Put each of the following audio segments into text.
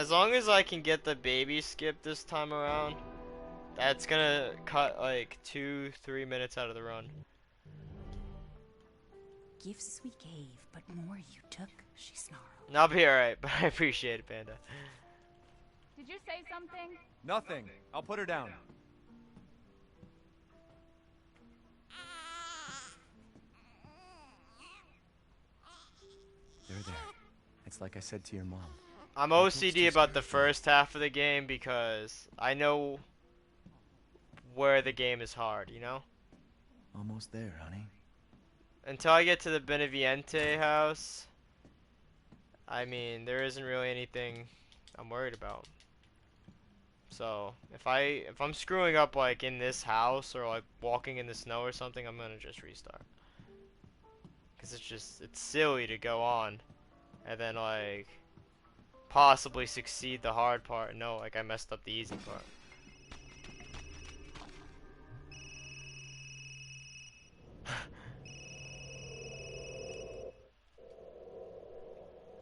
As long as I can get the baby skip this time around, that's gonna cut like 2-3 minutes out of the run. Gifts we gave, but more you took, she snarled. I'll be alright, but I appreciate it, Panda. Did you say something? Nothing. I'll put her down. There. It's like I said to your mom. I'm OCD about the first half of the game because I know where the game is hard, you know? Almost there, honey. Until I get to the Beneviente house, I mean, there isn't really anything I'm worried about. So, if I'm screwing up like in this house or like walking in the snow or something, I'm gonna just restart. Cause it's silly to go on and then like possibly succeed the hard part. No, like I messed up the easy part.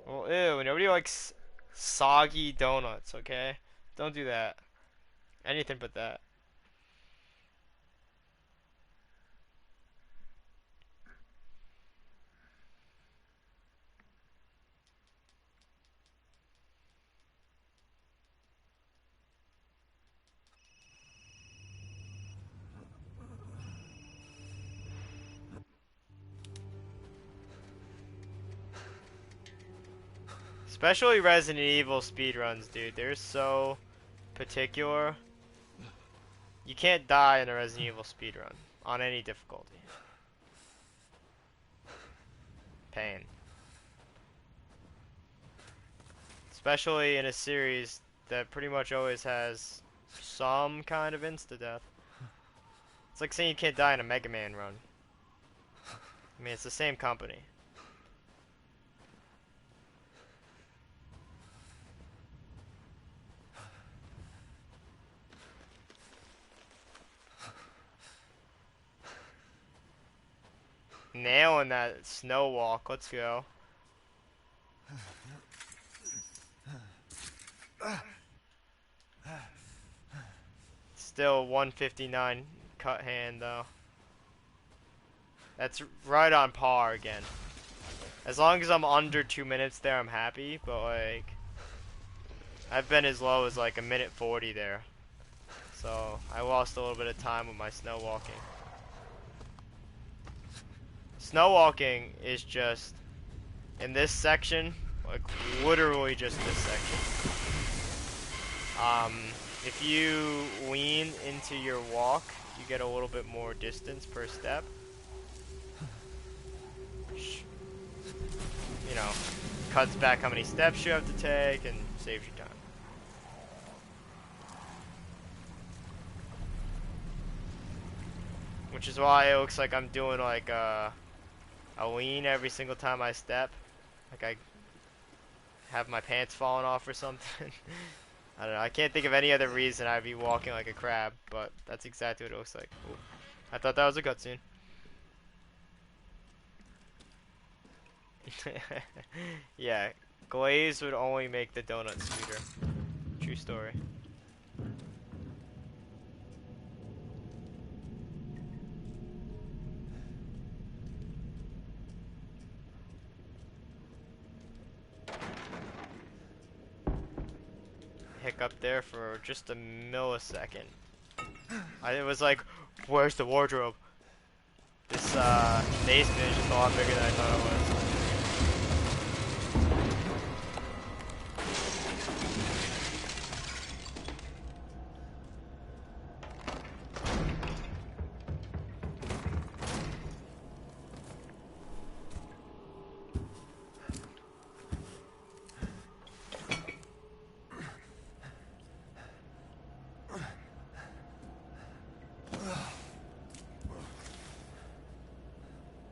Well, ew, nobody likes soggy donuts, okay? Don't do that. Anything but that. Especially Resident Evil speedruns, dude. They're so particular. You can't die in a Resident Evil speedrun on any difficulty. Pain. Especially in a series that pretty much always has some kind of insta-death. It's like saying you can't die in a Mega Man run. I mean, it's the same company. Nailing that snow walk. Let's go. Still 159 cut hand though. That's right on par again. As long as I'm under 2 minutes there, I'm happy. But like, I've been as low as like a minute 40 there. So I lost a little bit of time with my snow walking. Snow walking is just in this section, like literally just this section. If you lean into your walk, you get a little bit more distance per step. You know, cuts back how many steps you have to take and saves you time. Which is why it looks like I'm doing like a lean every single time I step. Like I have my pants falling off or something. I don't know. I can't think of any other reason I'd be walking like a crab, but that's exactly what it looks like. Ooh. I thought that was a cutscene. Yeah, glaze would only make the donut sweeter. True story. Hiccup there for just a millisecond. It was like, where's the wardrobe? This basement is just a lot bigger than I thought it was.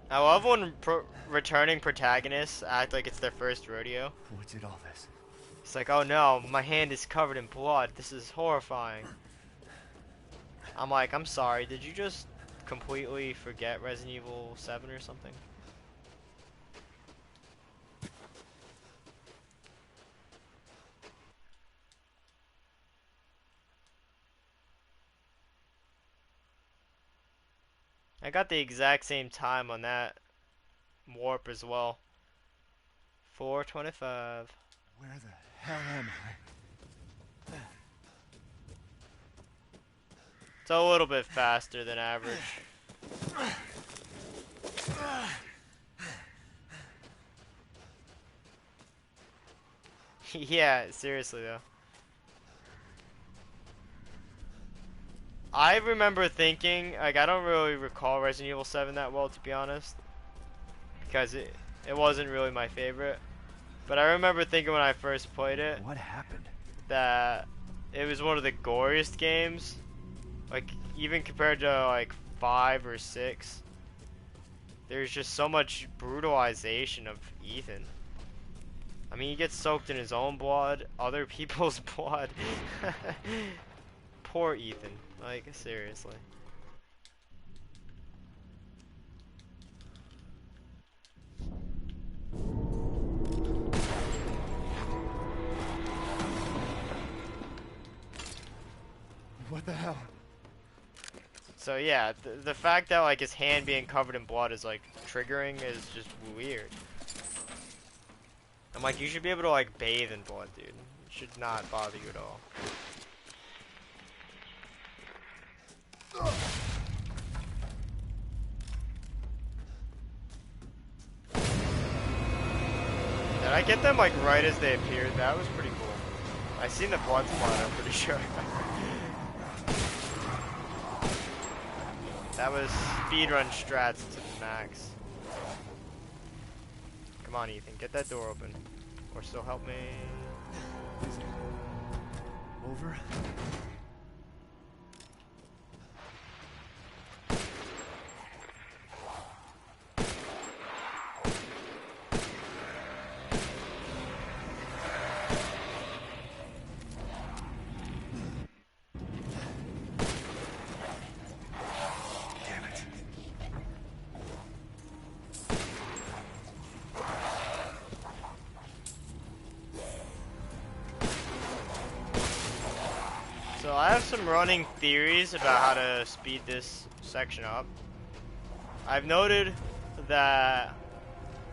I love when returning protagonists act like it's their first rodeo. What's it all this? It's like, oh no, my hand is covered in blood. This is horrifying. I'm like, I'm sorry, did you just completely forget Resident Evil 7 or something? I got the exact same time on that warp as well. 4:25. Where the hell am I? It's a little bit faster than average. Yeah, seriously though. I remember thinking, like, I don't really recall Resident Evil 7 that well, to be honest, because it wasn't really my favorite. But I remember thinking when I first played it What happened? that it was one of the goriest games, like even compared to like 5 or 6. There's just so much brutalization of Ethan. I mean, he gets soaked in his own blood, other people's blood. Poor Ethan. Like, seriously. What the hell? So yeah, the fact that like his hand being covered in blood is like triggering is just weird. I'm like, you should be able to like bathe in blood, dude. It should not bother you at all. Did I get them like right as they appeared? That was pretty cool. I seen the blood spot, I'm pretty sure. That was speedrun strats to the max. Come on, Ethan, get that door open. Or still help me. Is it over? So I have some running theories about how to speed this section up. I've noted that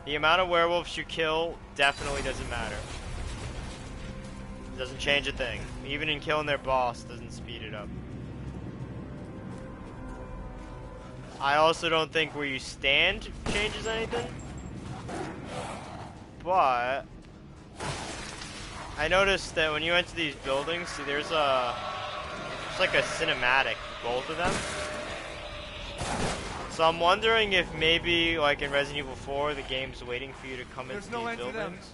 the amount of werewolves you kill definitely doesn't matter. It doesn't change a thing. Even in killing their boss doesn't speed it up. I also don't think where you stand changes anything. But I noticed that when you enter these buildings, see there's like a cinematic for both of them. So I'm wondering if maybe, like in Resident Evil 4, the game's waiting for you to come into these buildings.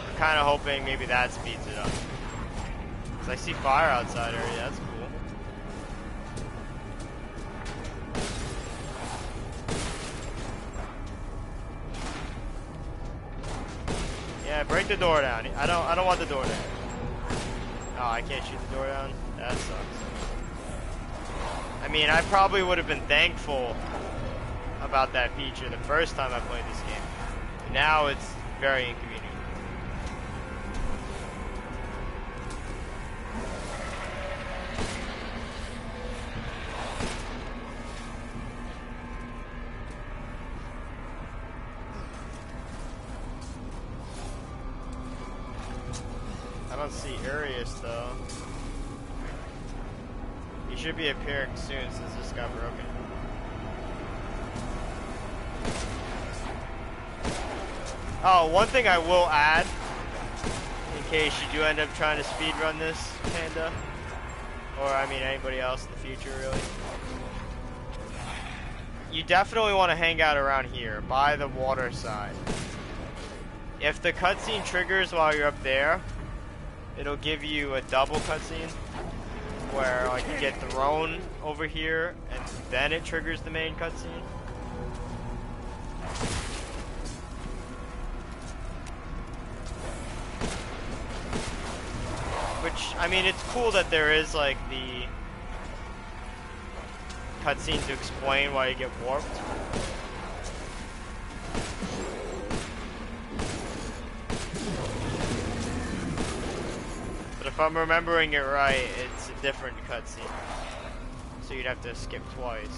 I'm kind of hoping maybe that speeds it up. Cause I see fire outside already, that's cool. Yeah, break the door down. I don't want the door down. Oh, I can't shoot the door down? That sucks. I mean, I probably would have been thankful about that feature the first time I played this game. Now it's very inconvenient. I don't see Arius though. He should be appearing soon since this got broken. Oh, one thing I will add, in case you do end up trying to speedrun this, Panda, or I mean anybody else in the future really, you definitely want to hang out around here, by the water side. If the cutscene triggers while you're up there, it'll give you a double cutscene where like you get thrown over here and then it triggers the main cutscene. Which, I mean, it's cool that there is like the cutscene to explain why you get warped. But if I'm remembering it right, it's a different cutscene. So you'd have to skip twice.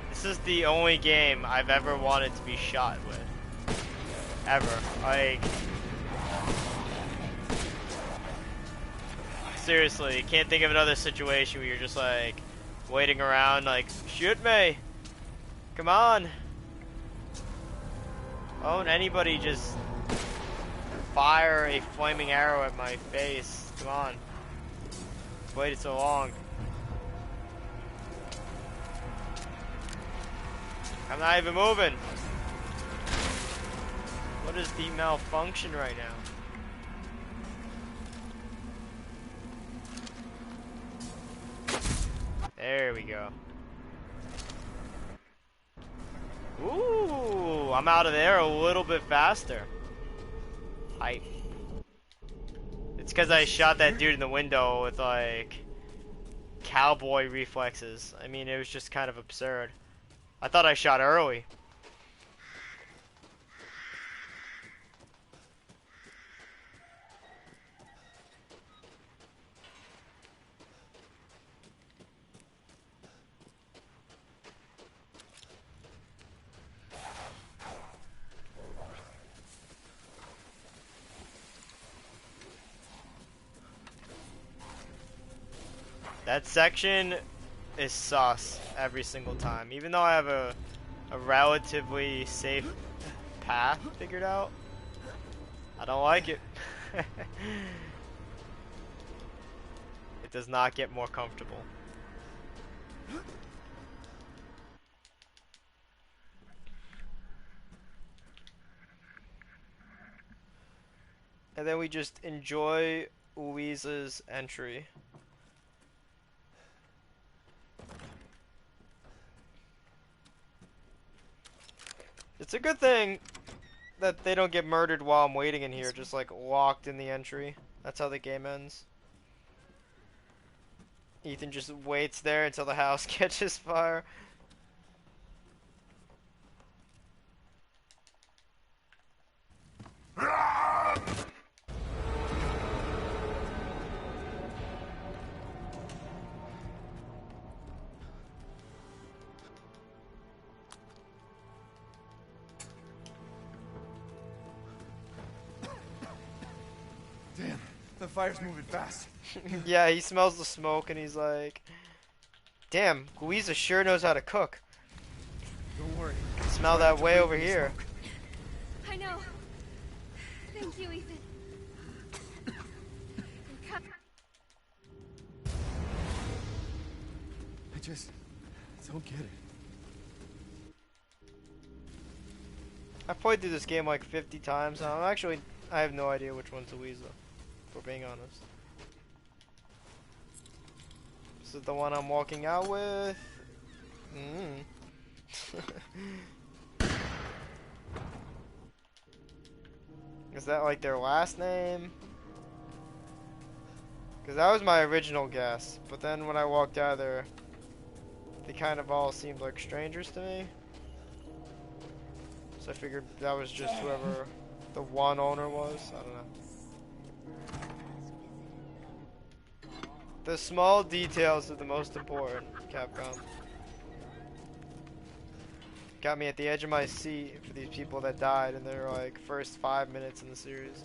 This is the only game I've ever wanted to be shot with. Ever. Like, seriously, can't think of another situation where you're just like waiting around like, shoot me! Come on! Why won't anybody just fire a flaming arrow at my face? Come on. I've waited so long. I'm not even moving. What is the malfunction right now? There we go. Ooh, I'm out of there a little bit faster. Hype. It's because I shot that dude in the window with like cowboy reflexes. I mean, it was just kind of absurd. I thought I shot early. That section is sus every single time. Even though I have a relatively safe path figured out, I don't like it. It does not get more comfortable. And then we just enjoy Louisa's entry. It's a good thing that they don't get murdered while I'm waiting in here, just like locked in the entry. That's how the game ends. Ethan just waits there until the house catches fire. Damn, the fire's moving fast. Yeah, he smells the smoke and he's like, damn, Louisa sure knows how to cook. Don't worry. Smell that way over here. I know. Thank you, Ethan. I just don't get it. I've played through this game like 50 times now. I have no idea which one's Louisa, if we're being honest. This is the one I'm walking out with. Is that like their last name? Because that was my original guess, but then when I walked out of there, they kind of all seemed like strangers to me. So I figured that was just whoever the one owner was. I don't know. The small details are the most important, Capcom. Got me at the edge of my seat for these people that died in their like first 5 minutes in the series.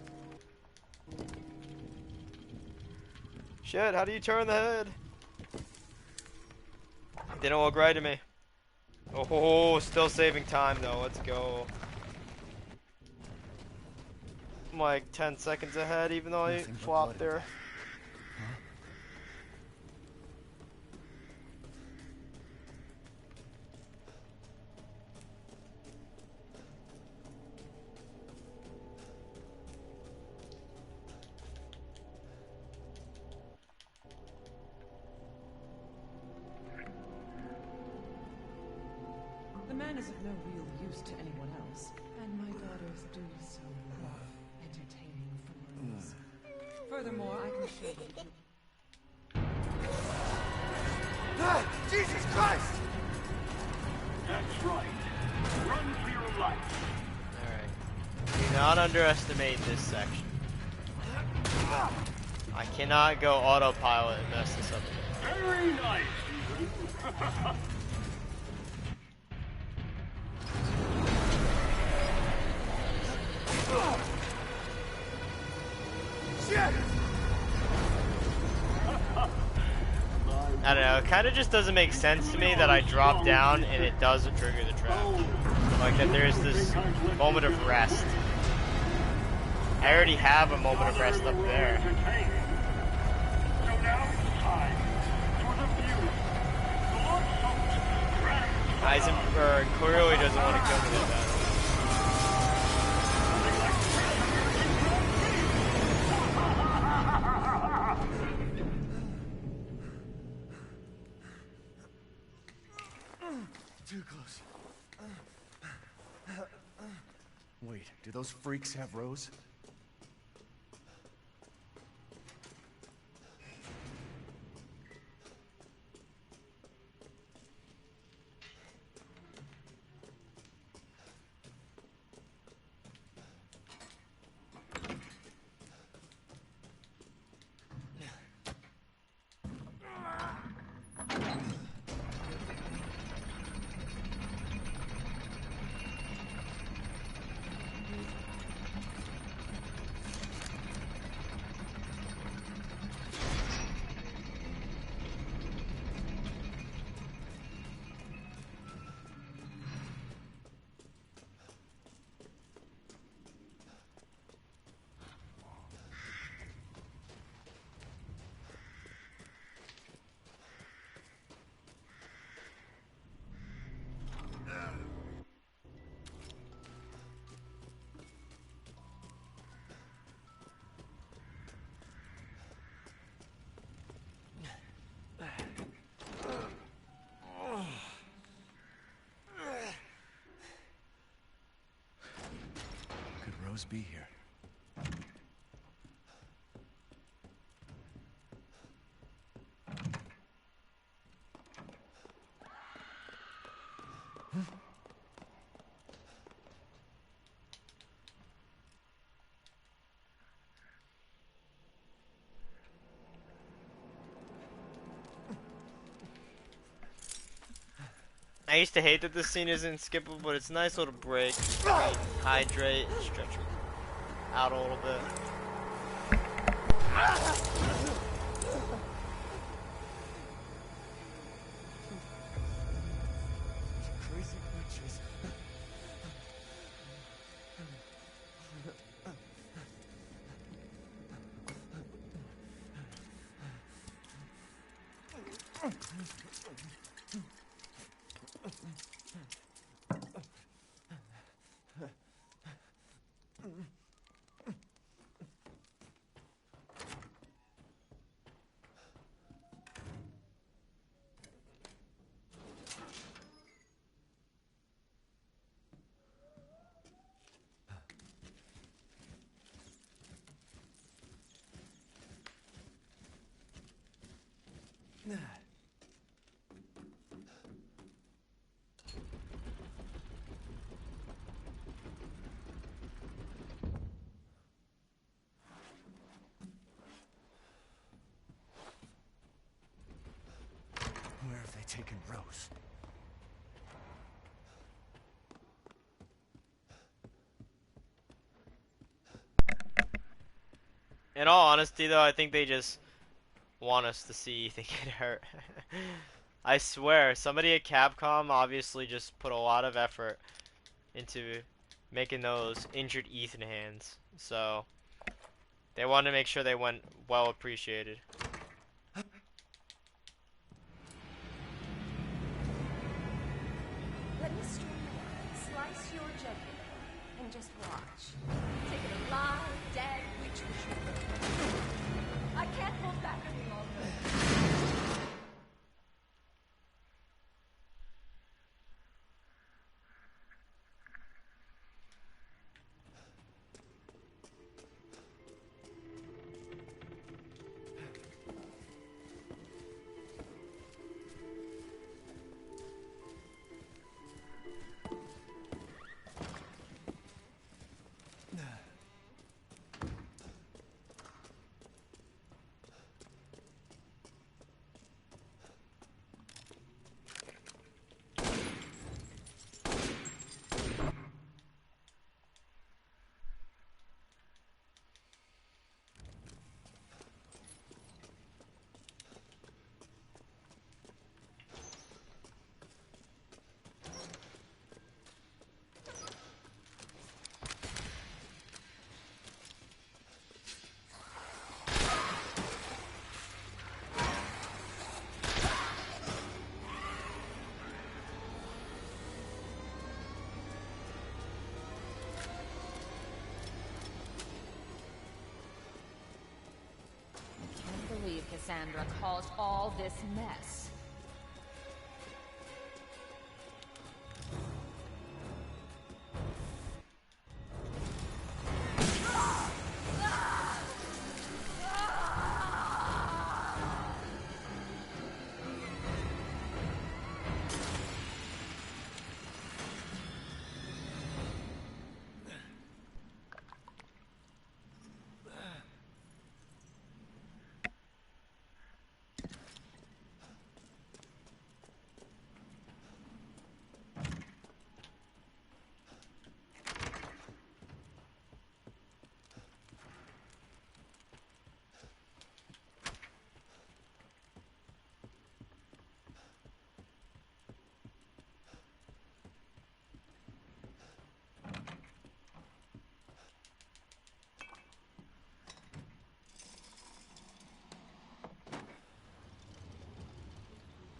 Shit, how do you turn the head? Didn't look right to me. Oh, still saving time though. Let's go. I'm like 10 seconds ahead, even though I flopped there. Huh? The man is of no real use to anyone else, and my daughters do so love entertaining fools. Furthermore, I can show you. Jesus Christ! That's right. Run for your life. Alright. Do not underestimate this section. I cannot go autopilot and mess this up again. Very nice, Shit! I don't know, it kind of just doesn't make sense to me that I drop down and it doesn't trigger the trap. Like that there's this moment of rest. I already have a moment of rest up there. So now it's time for the view. Eisenberg clearly doesn't want to kill me that bad. Too close. Wait, do those freaks have Rose? Could Rose be here? I used to hate that this scene isn't skippable, but it's a nice little break. Hydrate, stretch out a little bit. Crazy witches. Where have they taken Rose? In all honesty, though, I think they just want us to see Ethan get hurt. I swear, somebody at Capcom obviously just put a lot of effort into making those injured Ethan hands. So, they wanted to make sure they went well appreciated. Let me slice your jugular and just watch. Take it alive, dead, which would you prefer? I can't hold back any longer. Cassandra caused all this mess.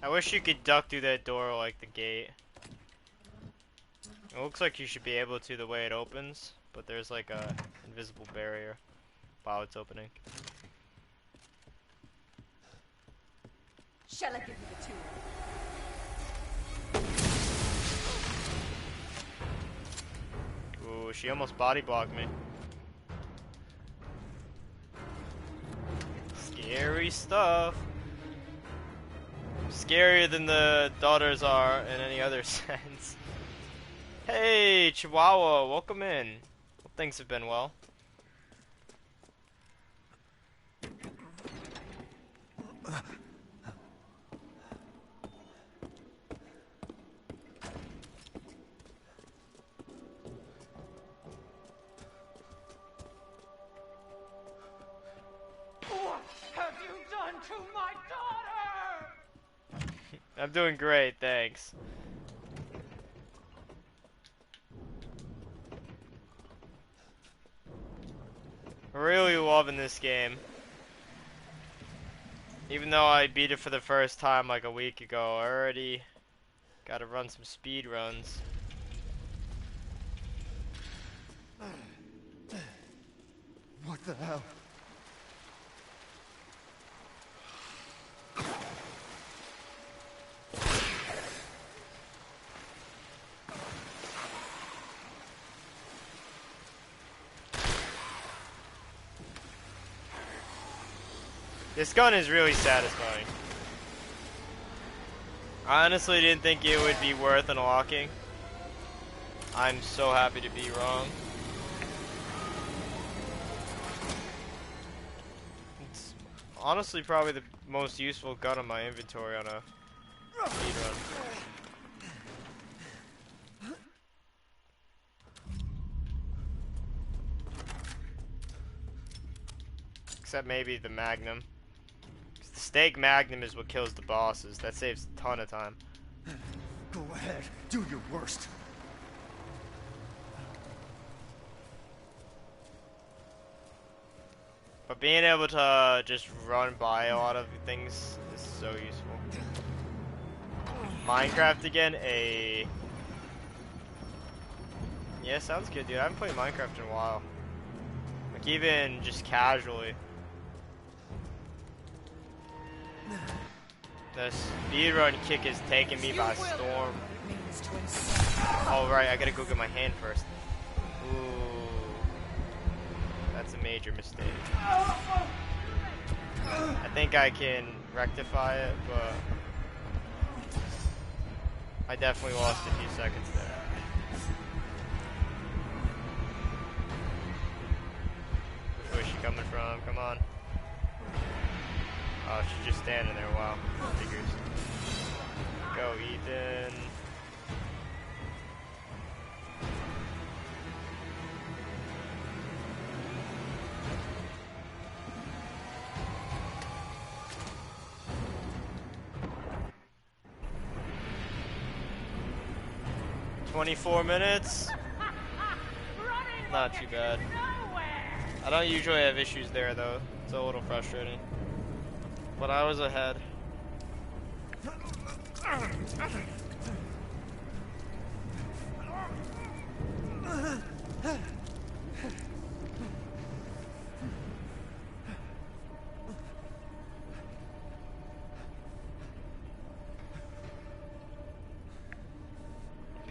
I wish you could duck through that door like the gate. It looks like you should be able to the way it opens, but there's like a invisible barrier while it's opening. Shall I give you the tool? Ooh, she almost body blocked me. Scary stuff. Scarier than the daughters are in any other sense. Hey, Chihuahua, welcome in. Hope things have been well. What have you done to my daughter? I'm doing great, thanks. Really loving this game. Even though I beat it for the first time like a week ago, I already gotta run some speed runs. What the hell? This gun is really satisfying. I honestly didn't think it would be worth unlocking. I'm so happy to be wrong. It's honestly probably the most useful gun in my inventory on a speedrun. Except maybe the Magnum. The Stake Magnum is what kills the bosses. That saves a ton of time. Go ahead, do your worst. But being able to just run by a lot of things is so useful. Minecraft again? Yeah, sounds good, dude. I haven't played Minecraft in a while. Like, even just casually. The speedrun kick is taking me by storm. Oh, right, I gotta go get my hand first. Ooh. That's a major mistake. I think I can rectify it, but I definitely lost a few seconds there. Where's she coming from? Come on. Oh, she's just standing there. Wow. Figures. Go, Ethan. "24 minutes? Not too bad. I don't usually have issues there though. It's a little frustrating. But I was ahead.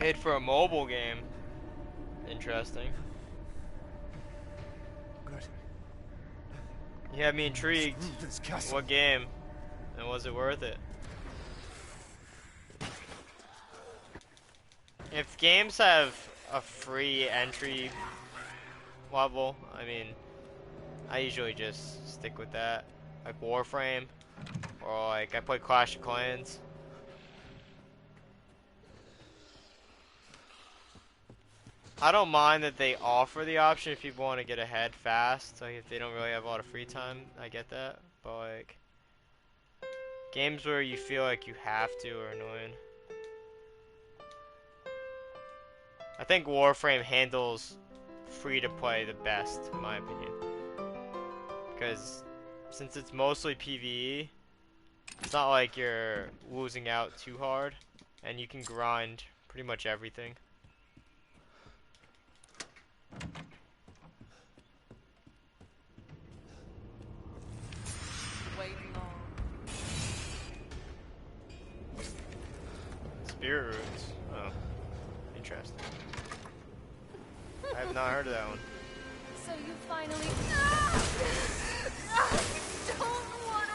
Made for a mobile game. Interesting. Good. You had me intrigued. Through this castle. What game? And was it worth it? If games have a free entry level, I mean, I usually just stick with that. Like Warframe, or like I play Clash of Clans. I don't mind that they offer the option if people want to get ahead fast. Like if they don't really have a lot of free time, I get that. But like games where you feel like you have to are annoying. I think Warframe handles free to play the best, in my opinion. Because since it's mostly PvE, it's not like you're losing out too hard, and you can grind pretty much everything. Wait long. Spirit Roots. Oh, interesting. I have not heard of that one. So you finally. I don't want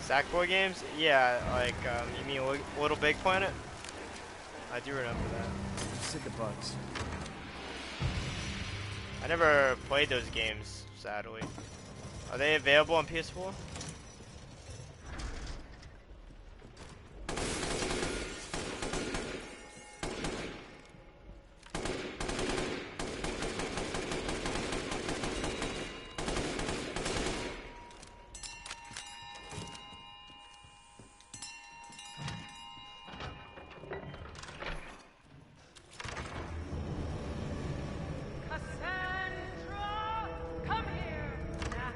to. Sackboy games? Yeah, like, you mean Little Big Planet? I do remember that. Sit the bugs. I never played those games, sadly. Are they available on PS4? Cassandra, come here now.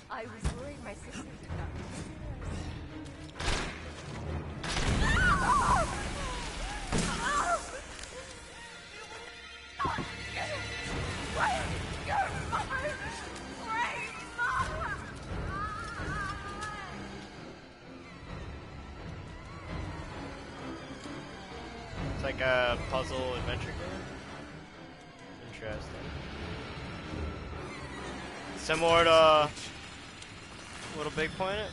I was worried my sister did not. It's like a puzzle adventure game. Interesting. Similar to Little Big Planet.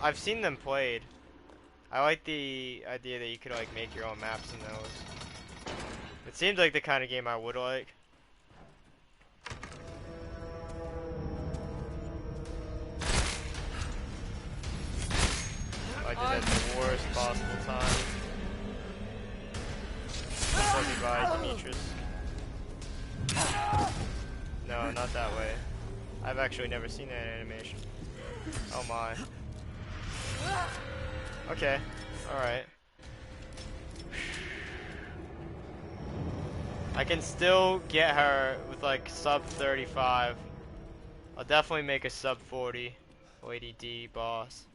I've seen them played. I like the idea that you could like make your own maps in those. It seems like the kind of game I would like. I did at the worst possible time. Supported by Demetrius. No, not that way. I've actually never seen that animation. Oh my. Okay. Alright. I can still get her with like sub 35. I'll definitely make a sub 40 Lady D boss.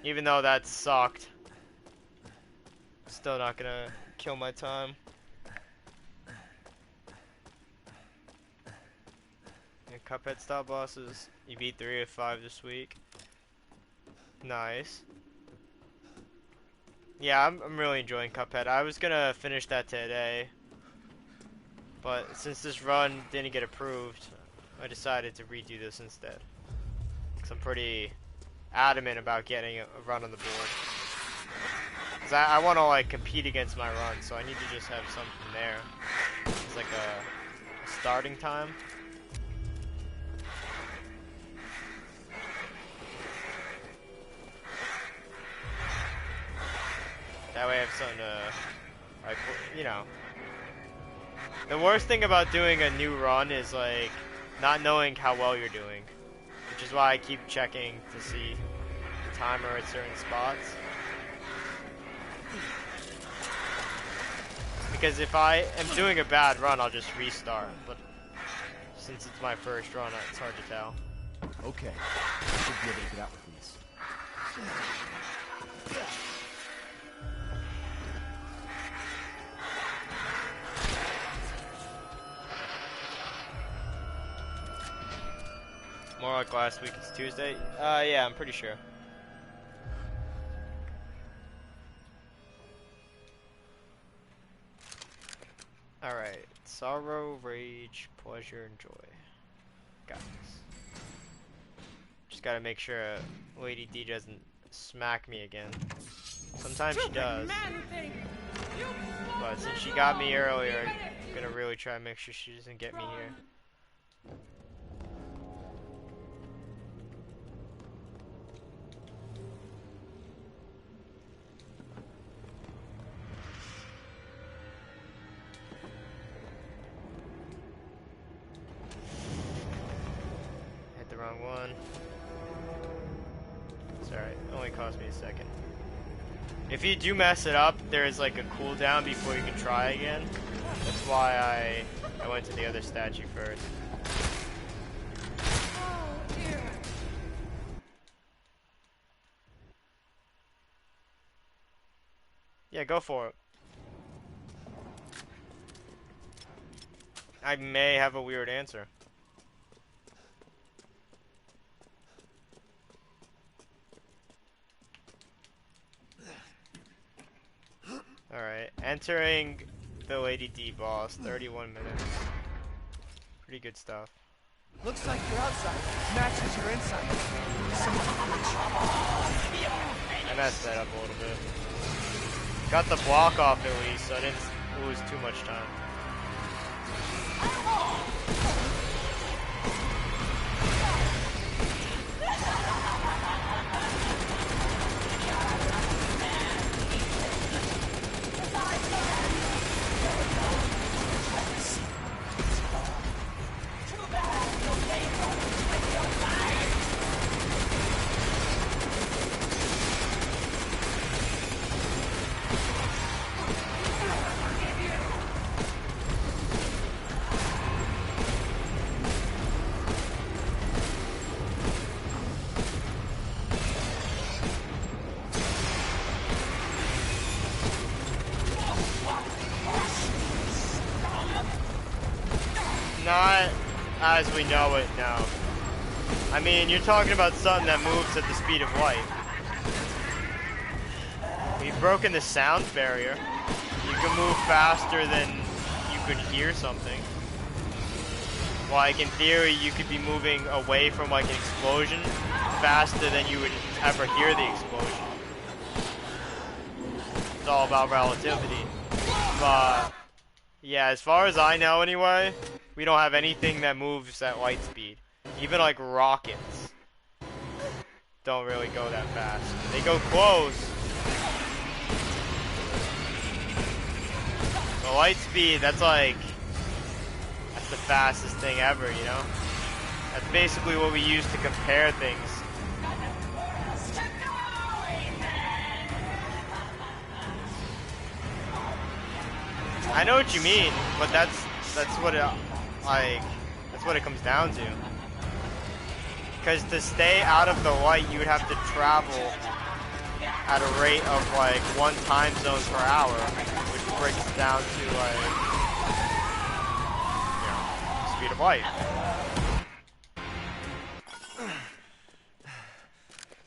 Even though that sucked. Still not gonna kill my time. Yeah, Cuphead style bosses. You beat 3 of 5 this week. Nice. Yeah, I'm really enjoying Cuphead. I was gonna finish that today, but since this run didn't get approved, I decided to redo this instead. Cause I'm pretty adamant about getting a run on the board. Cause I want to like compete against my run, so I need to just have something there. It's like a starting time. That way I have something to, like, you know. The worst thing about doing a new run is, like, not knowing how well you're doing. Which is why I keep checking to see the timer at certain spots. Because if I am doing a bad run, I'll just restart. But since it's my first run, it's hard to tell. Okay. Should be able to get out with these. More like last week. It's Tuesday. Yeah, I'm pretty sure. All right. Sorrow, rage, pleasure, and joy. Got this. Just gotta make sure Lady D doesn't smack me again. Sometimes she does. But since she got me earlier, I'm gonna really try and make sure she doesn't get me here. Hit the wrong one. It's alright, it only cost me a second. If you do mess it up, there is like a cooldown before you can try again. That's why I went to the other statue first. Oh, dear. Yeah, go for it. I may have a weird answer. Alright, entering the Lady D boss, 31 minutes. Pretty good stuff. Looks like your outside matches your inside. I messed that up a little bit. Got the block off at least, so I didn't lose too much time. Not as we know it, no. I mean, you're talking about something that moves at the speed of light. We've broken the sound barrier. You can move faster than you could hear something. Like, in theory, you could be moving away from, like, an explosion faster than you would ever hear the explosion. It's all about relativity. But, yeah, as far as I know anyway, we don't have anything that moves at light speed. Even like rockets don't really go that fast. They go close. But light speed, that's the fastest thing ever, you know? That's basically what we use to compare things. I know what you mean, but that's what it comes down to. Because to stay out of the light, you would have to travel at a rate of like 1 time zone per hour, which breaks down to like, you know, the speed of light.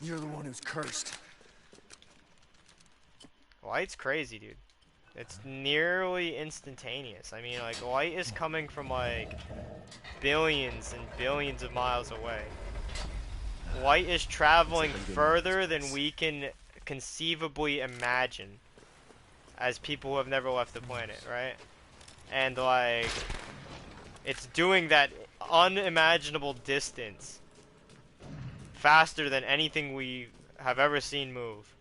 You're the one who's cursed. Light's crazy, dude. It's nearly instantaneous. I mean, like, light is coming from like billions and billions of miles away. Light is traveling further than we can conceivably imagine as people who have never left the planet, right? And like, it's doing that unimaginable distance faster than anything we have ever seen move.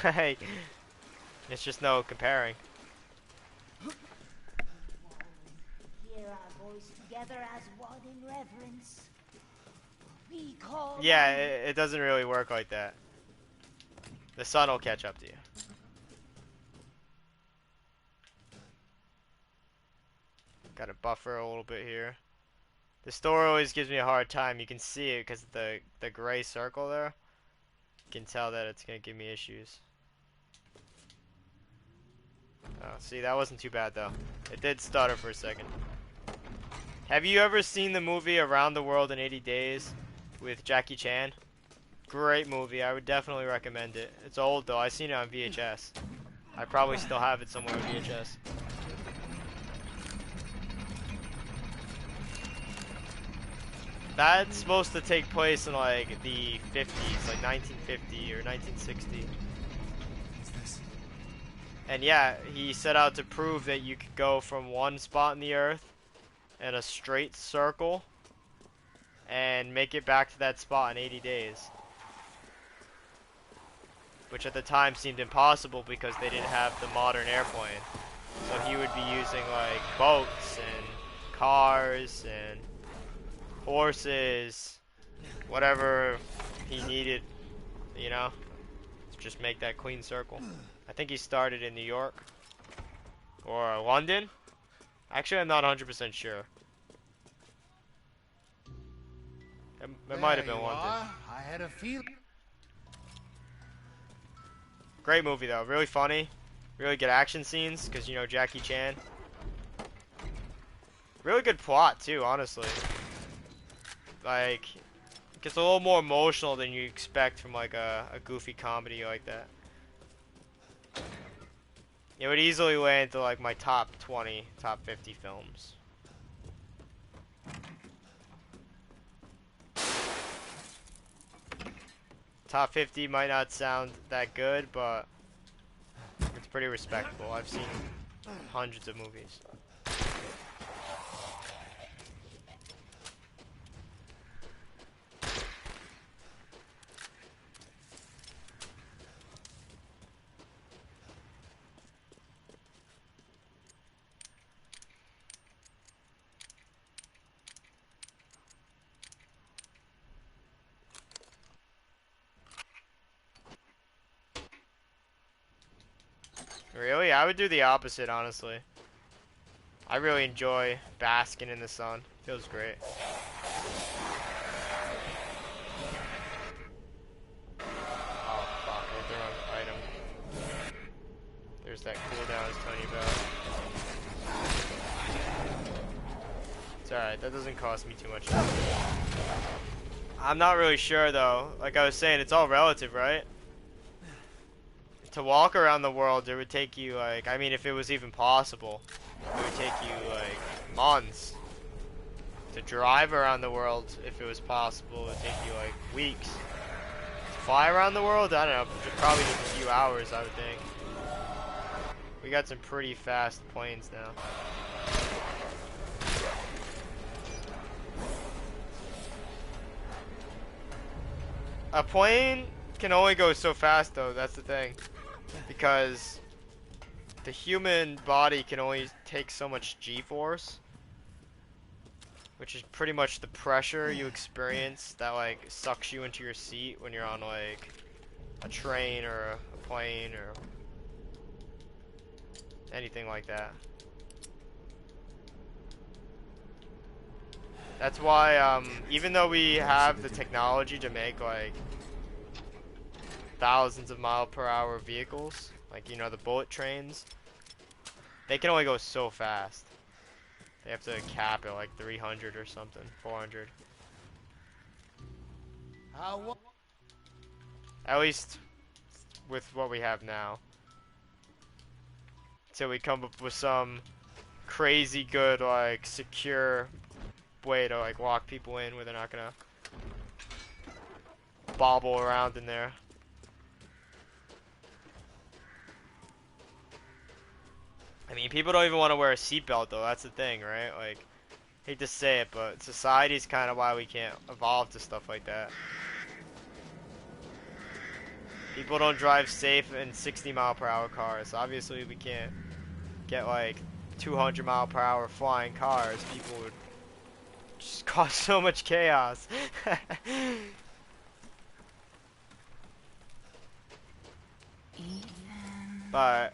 Like, it's just no comparing. Hear our voice together as one in reverence. We call Yeah, it doesn't really work like that. The sun will catch up to you. Gotta buffer a little bit here. The store always gives me a hard time. You can see it because the gray circle there. You can tell that it's gonna give me issues. Oh, see, that wasn't too bad though. It did stutter for a second. Have you ever seen the movie Around the World in 80 Days with Jackie Chan? Great movie. I would definitely recommend it. It's old though. I seen it on VHS. I probably still have it somewhere on VHS. That's supposed to take place in like the 50s, like 1950 or 1960. What's this? And yeah, he set out to prove that you could go from one spot in the earth in a straight circle and make it back to that spot in 80 days. Which at the time seemed impossible because they didn't have the modern airplane. So he would be using like boats and cars and horses, whatever he needed, you know, to just make that clean circle. I think he started in New York or London. Actually, I'm not 100% sure. It might have been London. I had a feeling. Great movie though, really funny, really good action scenes because you know Jackie Chan. Really good plot too, honestly. Like, it gets a little more emotional than you expect from like a goofy comedy like that. It would easily land into like my top 20, top 50 films. Top 50 might not sound that good, but it's pretty respectable. I've seen hundreds of movies. Really? I would do the opposite, honestly. I really enjoy basking in the sun. Feels great. Oh, fuck. I hit the wrong item. There's that cooldown I was telling you about. It's alright. That doesn't cost me too much. I'm not really sure, though. Like I was saying, it's all relative, right? To walk around the world, it would take you like, I mean, if it was even possible, it would take you like months. To drive around the world, if it was possible, it would take you like weeks. To fly around the world, I don't know, probably just a few hours, I would think. We got some pretty fast planes now. A plane can only go so fast though, that's the thing. Because the human body can only take so much G-force, which is pretty much the pressure you experience that like sucks you into your seat when you're on like a train or a plane or anything like that. That's why even though we have the technology to make like thousands of mile-per-hour vehicles, like, you know, the bullet trains, they can only go so fast. They have to cap it like 300 or something, 400. At least with what we have now. Until we come up with some crazy good, like, secure way to like lock people in where they're not gonna bobble around in there. I mean, people don't even want to wear a seatbelt though, that's the thing, right? Like, hate to say it, but society's kind of why we can't evolve to stuff like that. People don't drive safe in 60-mile-per-hour cars. Obviously, we can't get like 200-mile-per-hour flying cars. People would just cause so much chaos. But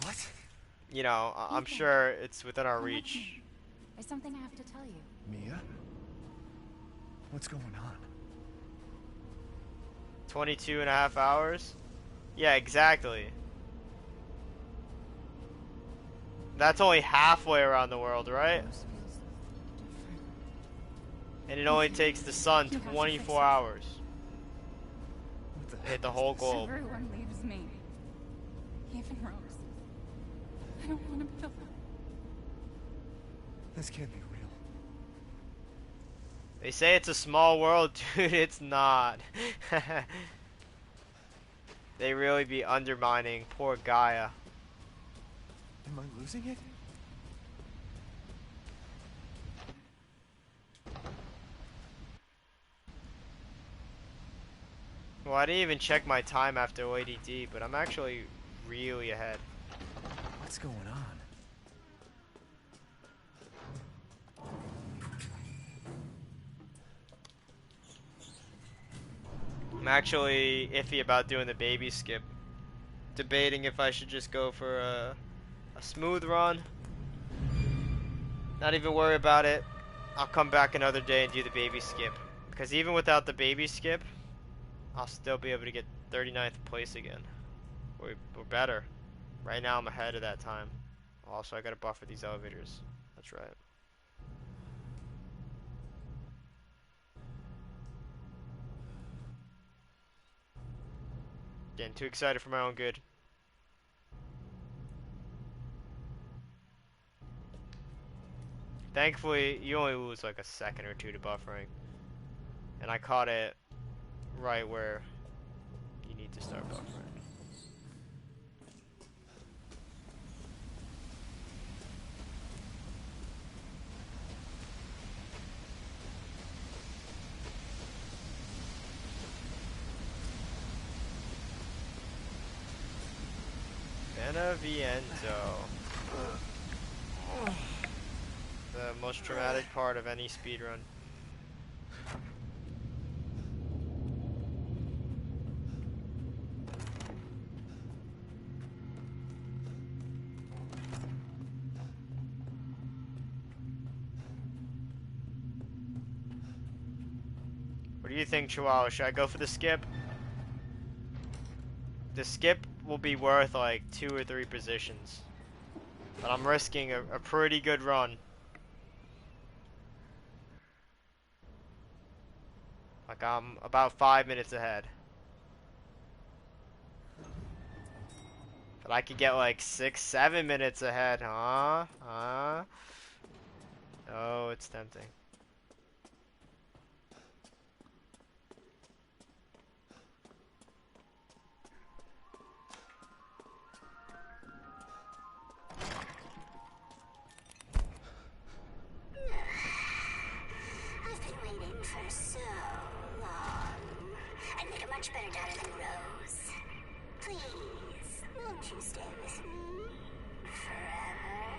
What? you know, I'm sure it's within our reach. There's something I have to tell you. Mia? What's going on? 22 and a half hours? Yeah, exactly. That's only halfway around the world, right? Rose feels different. And it only takes the sun You have to fix 24 it. hours What the to hell hit the is whole this? globe. Everyone leaves me. Even Rose. I don't want to be alone. This can't be real. They say it's a small world, dude. It's not. They really be undermining poor Gaia. Am I losing it? Well, I didn't even check my time after OADD, but I'm actually really ahead. What's going on? I'm actually iffy about doing the baby skip. Debating if I should just go for a smooth run. Not even worry about it. I'll come back another day and do the baby skip. Because even without the baby skip, I'll still be able to get 39th place again. Or better. Right now I'm ahead of that time. Also, I gotta buffer these elevators. That's right. Getting too excited for my own good. Thankfully, you only lose like a second or two to buffering. And I caught it right where you need to start buffering. Beneviento. The most traumatic part of any speedrun. What do you think, Chihuahua? Should I go for the skip? The skip will be worth like 2 or 3 positions. But I'm risking a pretty good run. Like I'm about 5 minutes ahead. But I could get like 6, 7 minutes ahead, huh? Huh? Oh, it's tempting. I've been waiting for so long. I'd make a much better daughter than Rose. Please, won't you stay with me forever?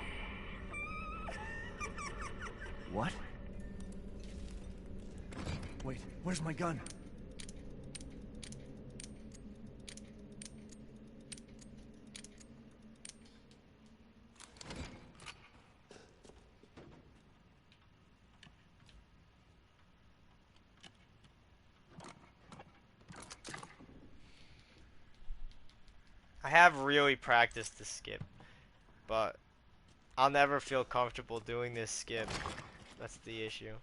What? Wait, where's my gun? I have really practiced the skip, but I'll never feel comfortable doing this skip. That's the issue.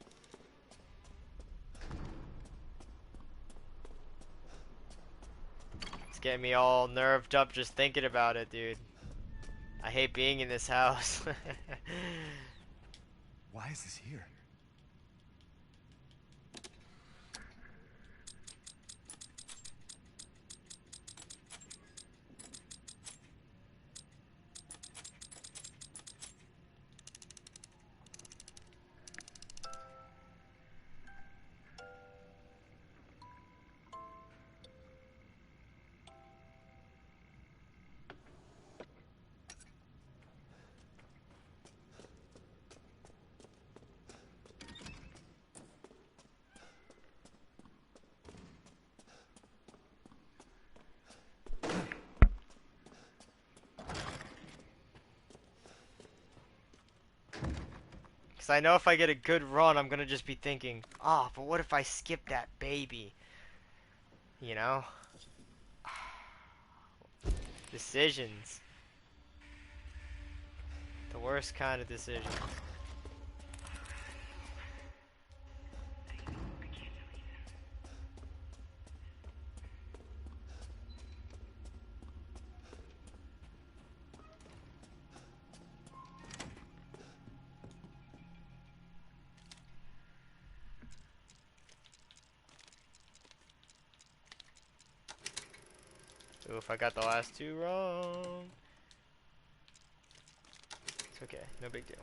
It's getting me all nerved up just thinking about it, dude. I hate being in this house. Why is this here? Because I know if I get a good run, I'm going to just be thinking, oh, but what if I skip that baby? You know? Decisions. The worst kind of decisions. Oof, I got the last two wrong. It's okay, no big deal.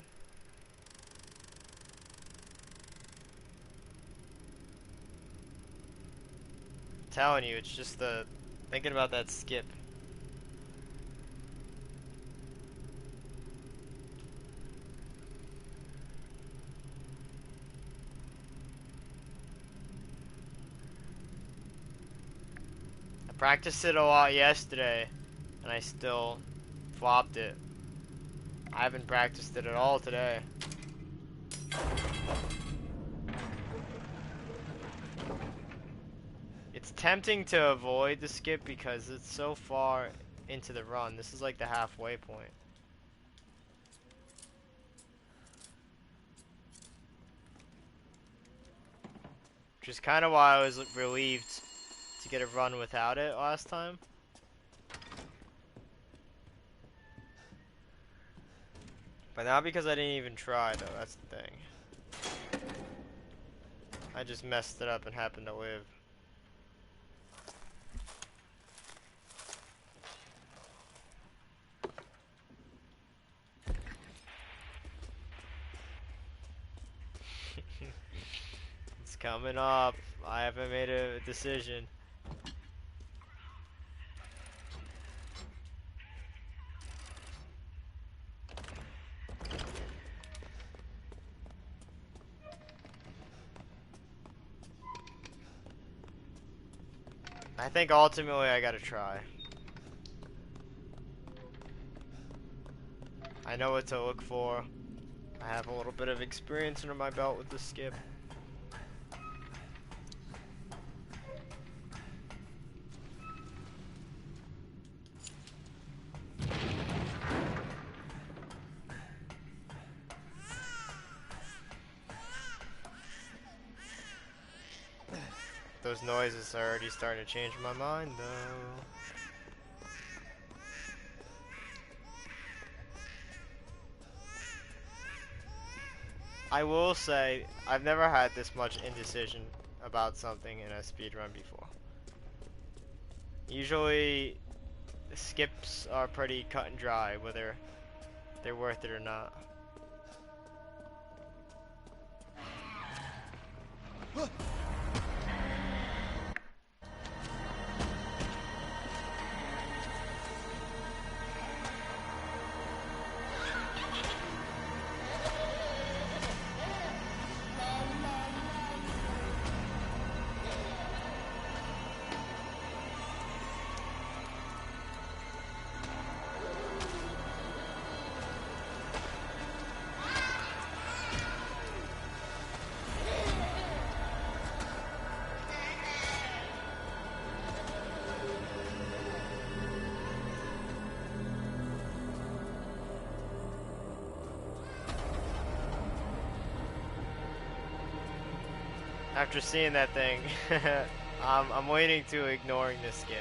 I'm telling you, it's just the thinking about that skip. I practiced it a lot yesterday, and I still flopped it. I haven't practiced it at all today. It's tempting to avoid the skip because it's so far into the run. This is like the halfway point. Which is kind of why I was relieved to get a run without it last time. But not because I didn't even try though, that's the thing. I just messed it up and happened to live. It's coming up. I haven't made a decision. I think ultimately I gotta try. I know what to look for. I have a little bit of experience under my belt with the skip. Those noises are already starting to change my mind though. I will say, I've never had this much indecision about something in a speedrun before. Usually, the skips are pretty cut and dry, whether they're worth it or not. After seeing that thing, I'm waiting to ignoring this skip.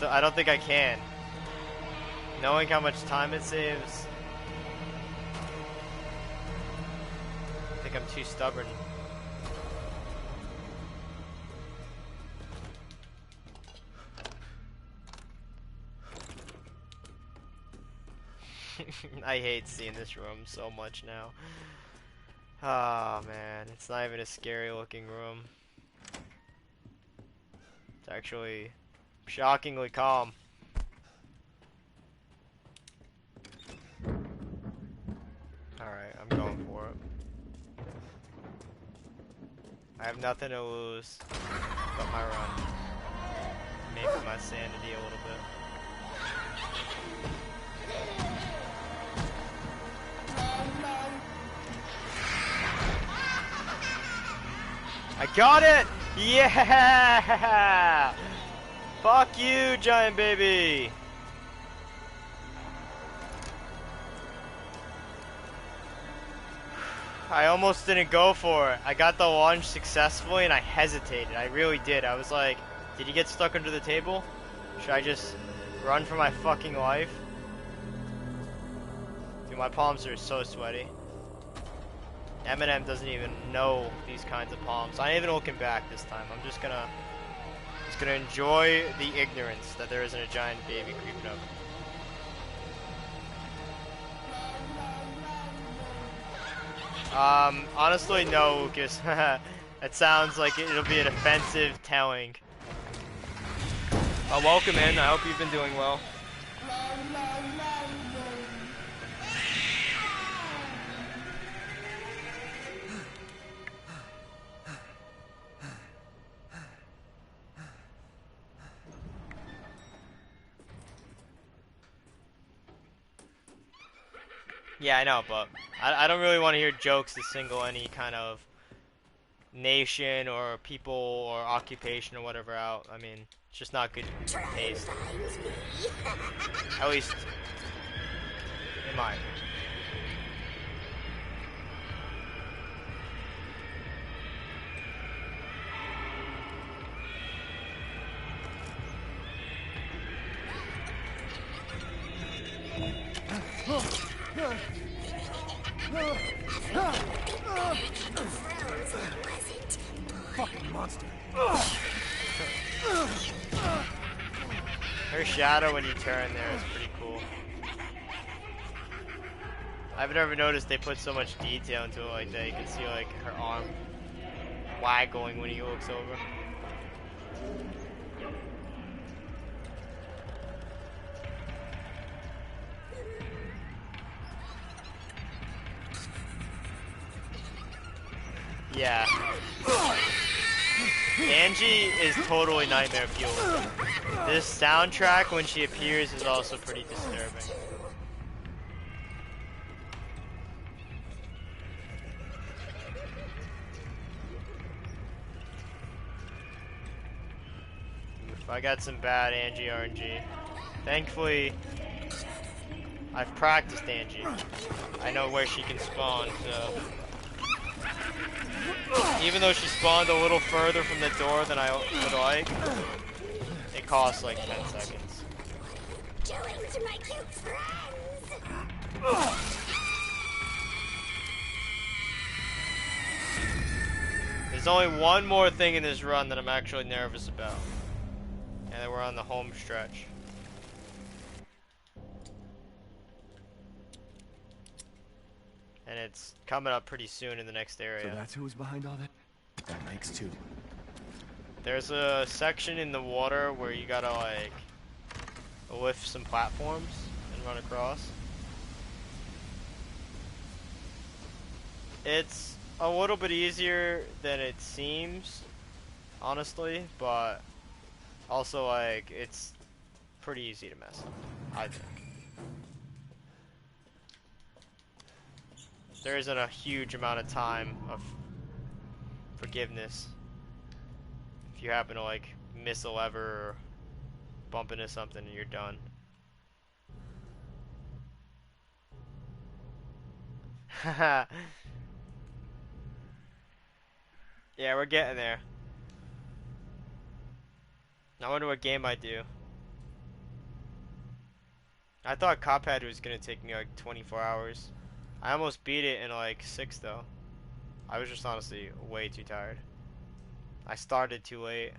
I don't think I can. Knowing how much time it saves, I think I'm too stubborn. I hate seeing this room so much now. Oh man, it's not even a scary looking room. It's actually shockingly calm. Alright, I'm going for it. I have nothing to lose but my run. Maybe my sanity a little bit. I got it! Yeah! Fuck you, giant baby! I almost didn't go for it. I got the launch successfully and I hesitated. I really did. I was like, did he get stuck under the table? Should I just run for my fucking life? Dude, my palms are so sweaty. Eminem doesn't even know these kinds of palms. I ain't even looking back this time. I'm just gonna enjoy the ignorance that there isn't a giant baby creeping up. Honestly, no, Lucas. That sounds like it'll be an offensive telling. Welcome in. I hope you've been doing well. Yeah, I know, but I don't really want to hear jokes that single any kind of nation or people or occupation or whatever out. I mean, it's just not good taste. At least in mine. Fucking monster. Her shadow when you turn there is pretty cool. I've never noticed they put so much detail into it like that. You can see like her arm waggling when he looks over. Yeah. Angie is totally nightmare fuel. This soundtrack when she appears is also pretty disturbing. Oof, I got some bad Angie RNG. Thankfully, I've practiced Angie. I know where she can spawn, so... Even though she spawned a little further from the door than I would like, it costs like 10 seconds. Doing to my cute friends. There's only one more thing in this run that I'm actually nervous about. And then we're on the home stretch. And it's coming up pretty soon in the next area. So that's who was behind all that? That makes two. There's a section in the water where you gotta like lift some platforms and run across. It's a little bit easier than it seems, honestly, but also like it's pretty easy to mess up, I think. There isn't a huge amount of time of forgiveness if you happen to like miss a lever or bump into something and you're done. Yeah, we're getting there. I wonder what game I do. I thought Cuphead was gonna take me like 24 hours. I almost beat it in like 6 though. I was just honestly way too tired. I started too late.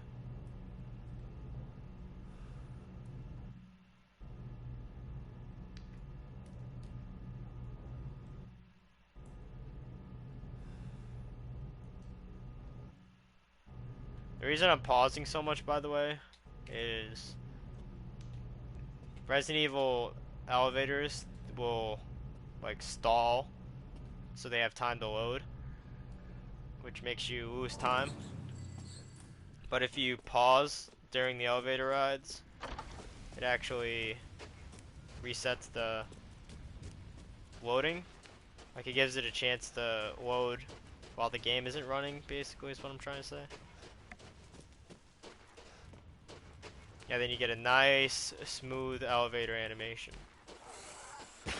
The reason I'm pausing so much, by the way, is Resident Evil elevators will like stall so they have time to load, which makes you lose time. But if you pause during the elevator rides, it actually resets the loading. Like it gives it a chance to load while the game isn't running, basically, is what I'm trying to say. Yeah, then you get a nice, smooth elevator animation. I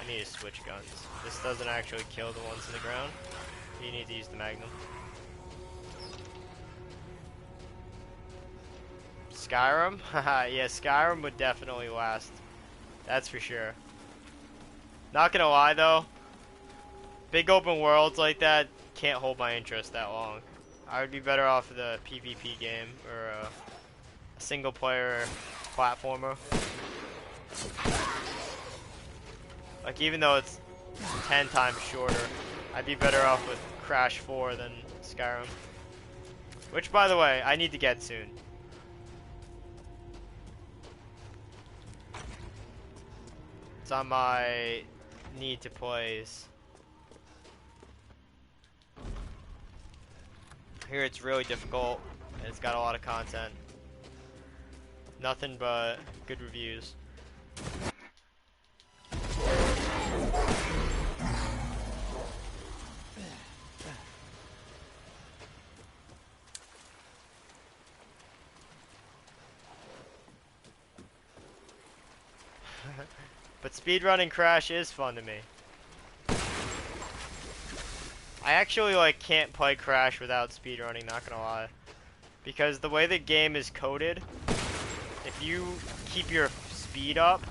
need to switch guns. This doesn't actually kill the ones in the ground. You need to use the Magnum. Skyrim? Haha, yeah, Skyrim would definitely last. That's for sure. Not gonna lie though, big open worlds like that can't hold my interest that long. I would be better off with a PvP game or a single player platformer. Like even though it's 10 times shorter, I'd be better off with Crash 4 than Skyrim. Which by the way, I need to get soon. It's on my need to plays. Here it's really difficult and it's got a lot of content. Nothing but good reviews. But speedrunning Crash is fun to me. I actually like can't play Crash without speedrunning, not gonna lie. Because the way the game is coded, if you keep your speed up,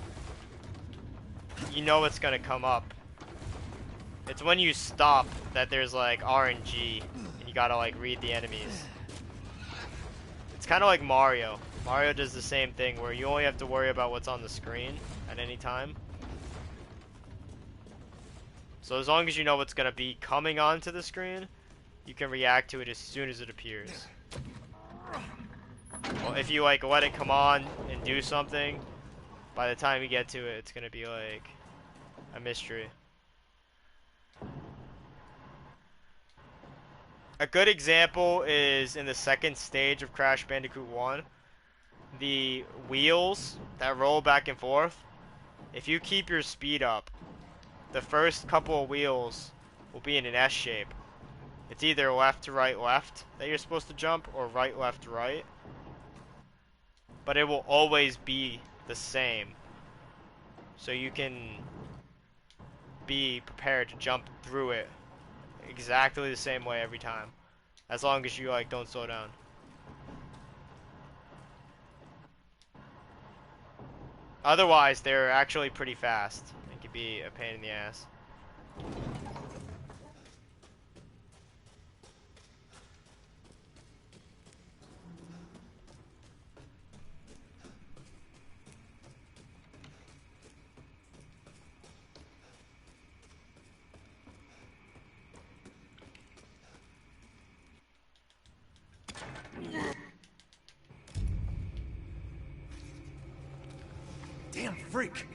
you know what's gonna come up. It's when you stop that there's like RNG and you gotta like read the enemies. It's kinda like Mario. Mario does the same thing where you only have to worry about what's on the screen at any time. So as long as you know what's gonna be coming onto the screen, you can react to it as soon as it appears. Well, if you like let it come on and do something, by the time you get to it, it's gonna be like a mystery. A good example is in the second stage of Crash Bandicoot 1. The wheels that roll back and forth, if you keep your speed up, the first couple of wheels will be in an S shape. It's either left to right left that you're supposed to jump or right left right. But it will always be the same. So you can be prepared to jump through it exactly the same way every time. As long as you like don't slow down. Otherwise, they're actually pretty fast. It could be a pain in the ass. Damn freak!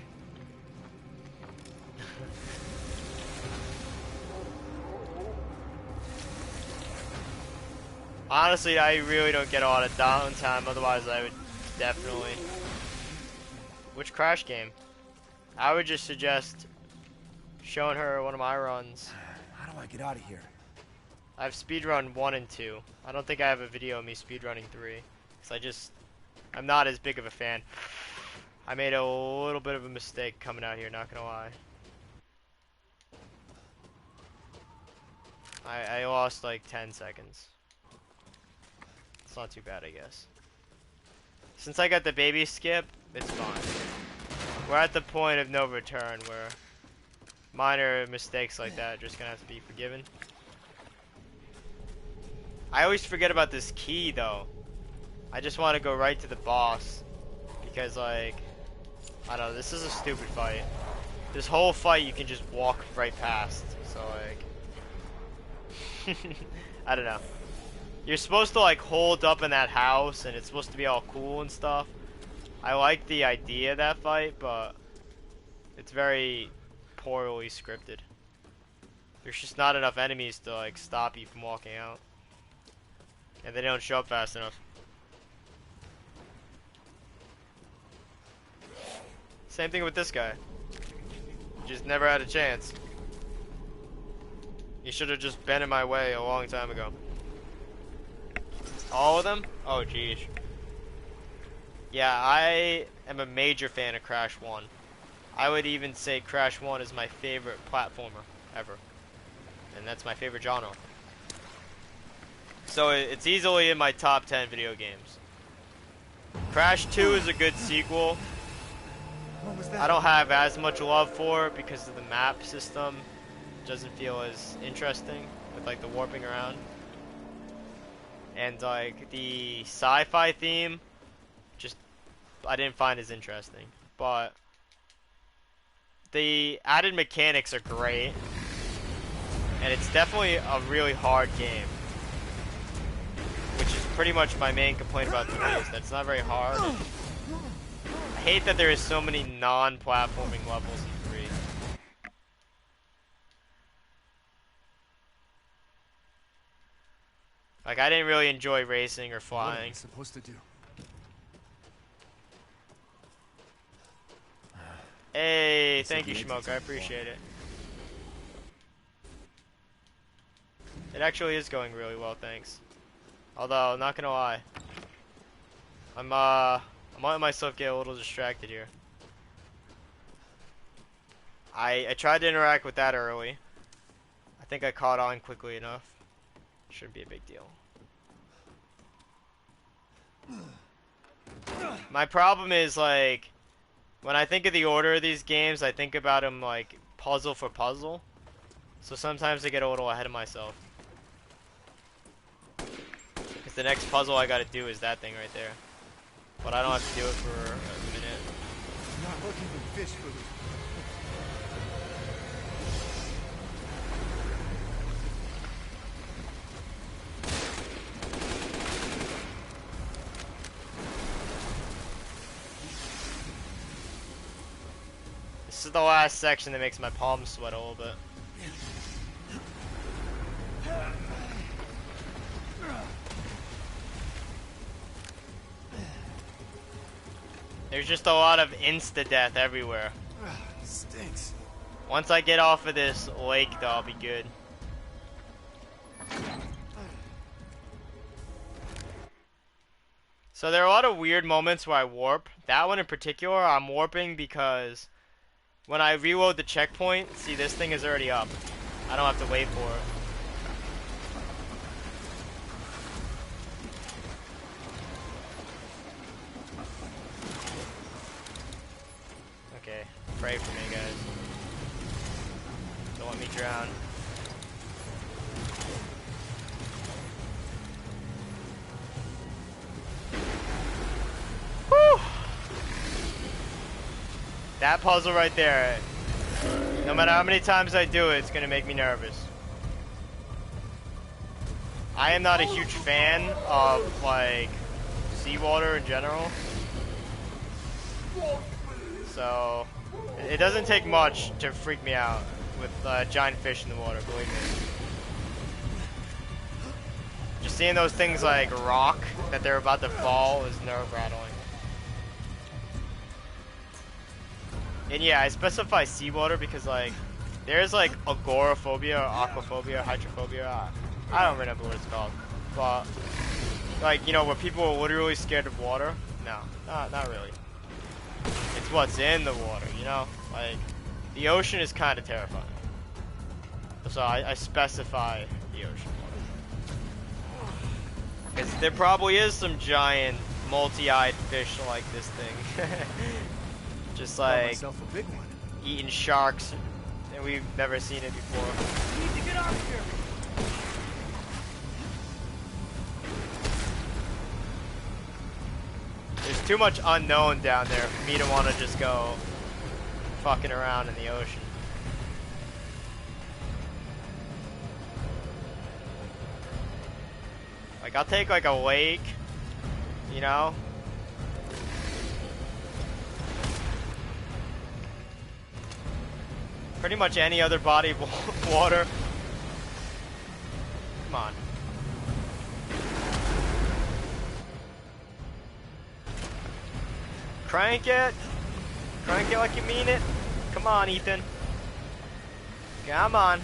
Honestly, I really don't get a lot of downtime, otherwise I would definitely... Which Crash game? I would just suggest showing her one of my runs. How do I get out of here? I've speedrun 1 and 2. I don't think I have a video of me speedrunning 3. Because I'm not as big of a fan. I made a little bit of a mistake coming out here, not gonna lie. I lost like 10 seconds. It's not too bad, I guess. Since I got the baby skip, it's fine. We're at the point of no return where minor mistakes like that are just gonna have to be forgiven. I always forget about this key though. I just want to go right to the boss because like, I don't know, this is a stupid fight. This whole fight you can just walk right past, so like, I don't know. You're supposed to like hold up in that house and it's supposed to be all cool and stuff. I like the idea of that fight, but it's very poorly scripted. There's just not enough enemies to like stop you from walking out. And they don't show up fast enough. Same thing with this guy. Just never had a chance. You should have just been in my way a long time ago. All of them? Oh, jeez. Yeah, I am a major fan of Crash 1. I would even say Crash 1 is my favorite platformer ever. And that's my favorite genre. So it's easily in my top 10 video games. Crash 2 is a good sequel. What was that? I don't have as much love for it because of the map system. It doesn't feel as interesting with like the warping around. And like the sci-fi theme, just I didn't find as interesting. But the added mechanics are great. And it's definitely a really hard game. Which is pretty much my main complaint about 3 is that it's not very hard. I hate that there is so many non-platforming levels in 3. Like I didn't really enjoy racing or What am flying. I supposed to do? Hey, It's a thank you, good Schmoke. I example. appreciate it. It actually is going really well, thanks. Although, not gonna lie, I'm letting myself get a little distracted here. I tried to interact with that early. I think I caught on quickly enough. Shouldn't be a big deal. My problem is like, when I think of the order of these games, I think about them like puzzle for puzzle. So sometimes I get a little ahead of myself. Because the next puzzle I gotta do is that thing right there. But I don't have to do it for a minute. Not looking for fish food. This is the last section that makes my palms sweat a little bit. There's just a lot of insta-death everywhere. Stinks. Once I get off of this lake, though, I'll be good. So there are a lot of weird moments where I warp. That one in particular, I'm warping because when I reload the checkpoint, see this thing is already up. I don't have to wait for it. Okay, pray for me, guys. Don't let me drown. Whew! That puzzle right there, no matter how many times I do it, it's gonna make me nervous. I am not a huge fan of, like, seawater in general. So, it doesn't take much to freak me out with giant fish in the water, believe me. Just seeing those things like rock, that they're about to fall, is nerve-rattling. And yeah, I specify seawater because like, there's like agoraphobia, or aquaphobia, hydrophobia, I don't remember what it's called. But, like, you know, where people are literally scared of water? No, not really. It's what's in the water, you know? Like, the ocean is kind of terrifying. So I specify the ocean. Because there probably is some giant, multi-eyed fish like this thing. Just Got like, myself a big one. eating sharks, and we've never seen it before. We need to get out of here. There's too much unknown down there for me to want to just go fucking around in the ocean. Like, I'll take like a lake, you know? Pretty much any other body of water. Come on. Crank it. Crank it like you mean it. Come on, Ethan. Come on.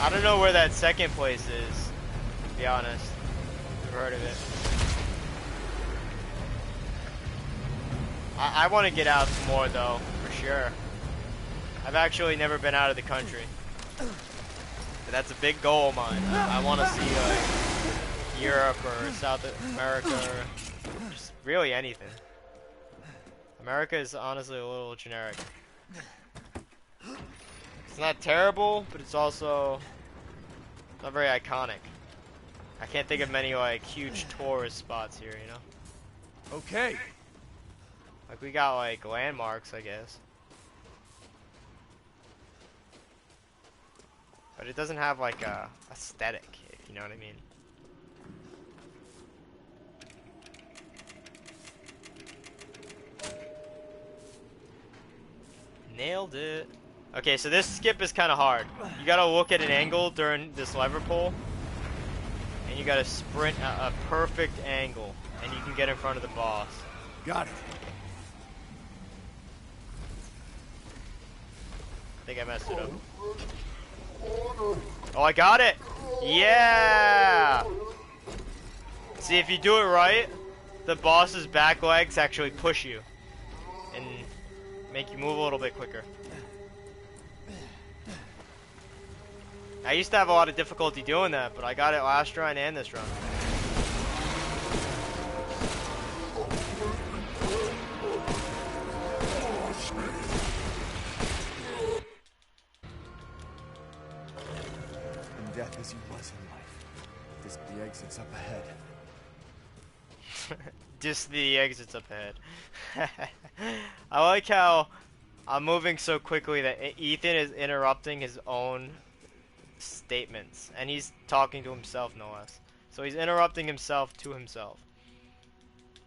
I don't know where that second place is, to be honest. Never heard of it. I want to get out more though, for sure. I've actually never been out of the country. But that's a big goal of mine. I want to see like Europe or South America or just really anything. America is honestly a little generic. It's not terrible, but it's also not very iconic. I can't think of many like huge tourist spots here, you know? Okay. Like we got like landmarks, I guess. But it doesn't have like a aesthetic, if you know what I mean. Nailed it. Okay, so this skip is kind of hard. You gotta look at an angle during this lever pull, and you gotta sprint a perfect angle, and you can get in front of the boss. Got it. I think I messed it up. Oh, I got it! Yeah! See, if you do it right, the boss's back legs actually push you and make you move a little bit quicker. I used to have a lot of difficulty doing that, but I got it last run and this run. In death as he was in life. This the exits up ahead. Just the exits up ahead. I like how I'm moving so quickly that Ethan is interrupting his own statements, and he's talking to himself no less. So he's interrupting himself to himself.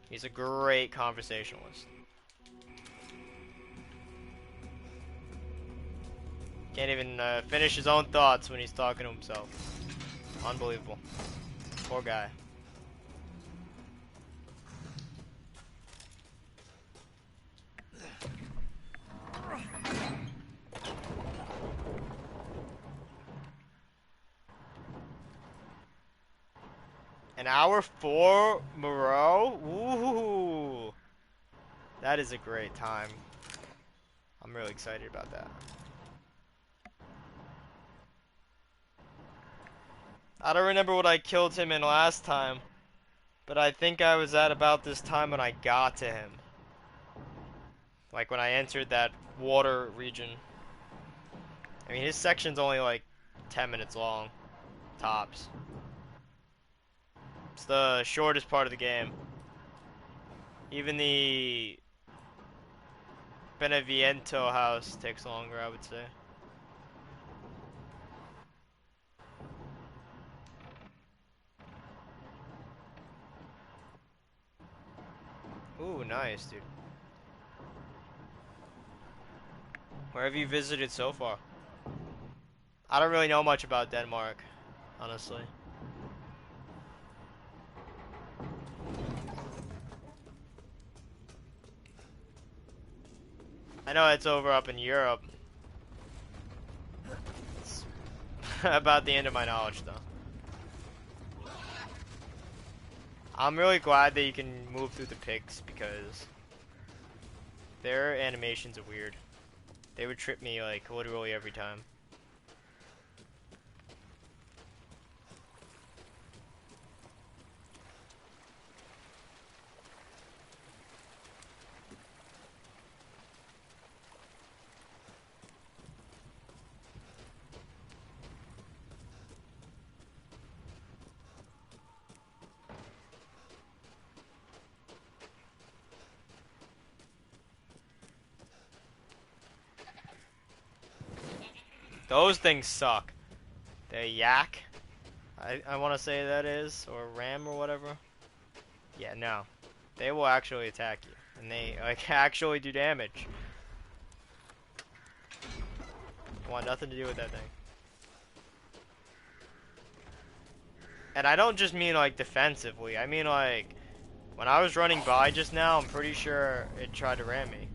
He's a great conversationalist. Can't even finish his own thoughts when he's talking to himself. Unbelievable. Poor guy. An hour 4 Moreau? Ooh. That is a great time. I'm really excited about that. I don't remember what I killed him in last time, but I think I was at about this time when I got to him. Like when I entered that water region. I mean, his section's only like 10 minutes long, tops. It's the shortest part of the game. Even the Beneviento house takes longer, I would say. Ooh, nice, dude. Where have you visited so far? I don't really know much about Denmark, honestly. I know it's over up in Europe. It's about the end of my knowledge, though. I'm really glad that you can move through the pigs because their animations are weird. They would trip me like literally every time. Those things suck. The yak, I want to say that is, or ram or whatever. Yeah, no. They will actually attack you. And they like actually do damage. I want nothing to do with that thing. And I don't just mean like defensively. I mean like when I was running by just now, I'm pretty sure it tried to ram me.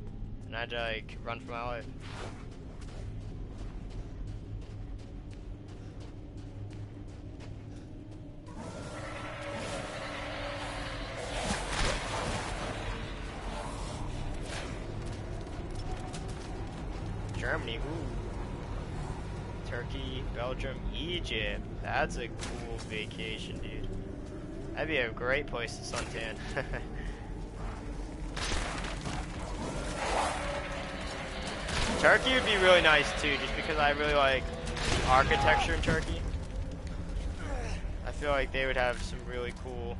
And I had to like run for my life. Germany. Ooh. Turkey, Belgium, Egypt. That's a cool vacation, dude. That'd be a great place to suntan. Turkey would be really nice too, just because I really like architecture in Turkey. I feel like they would have some really cool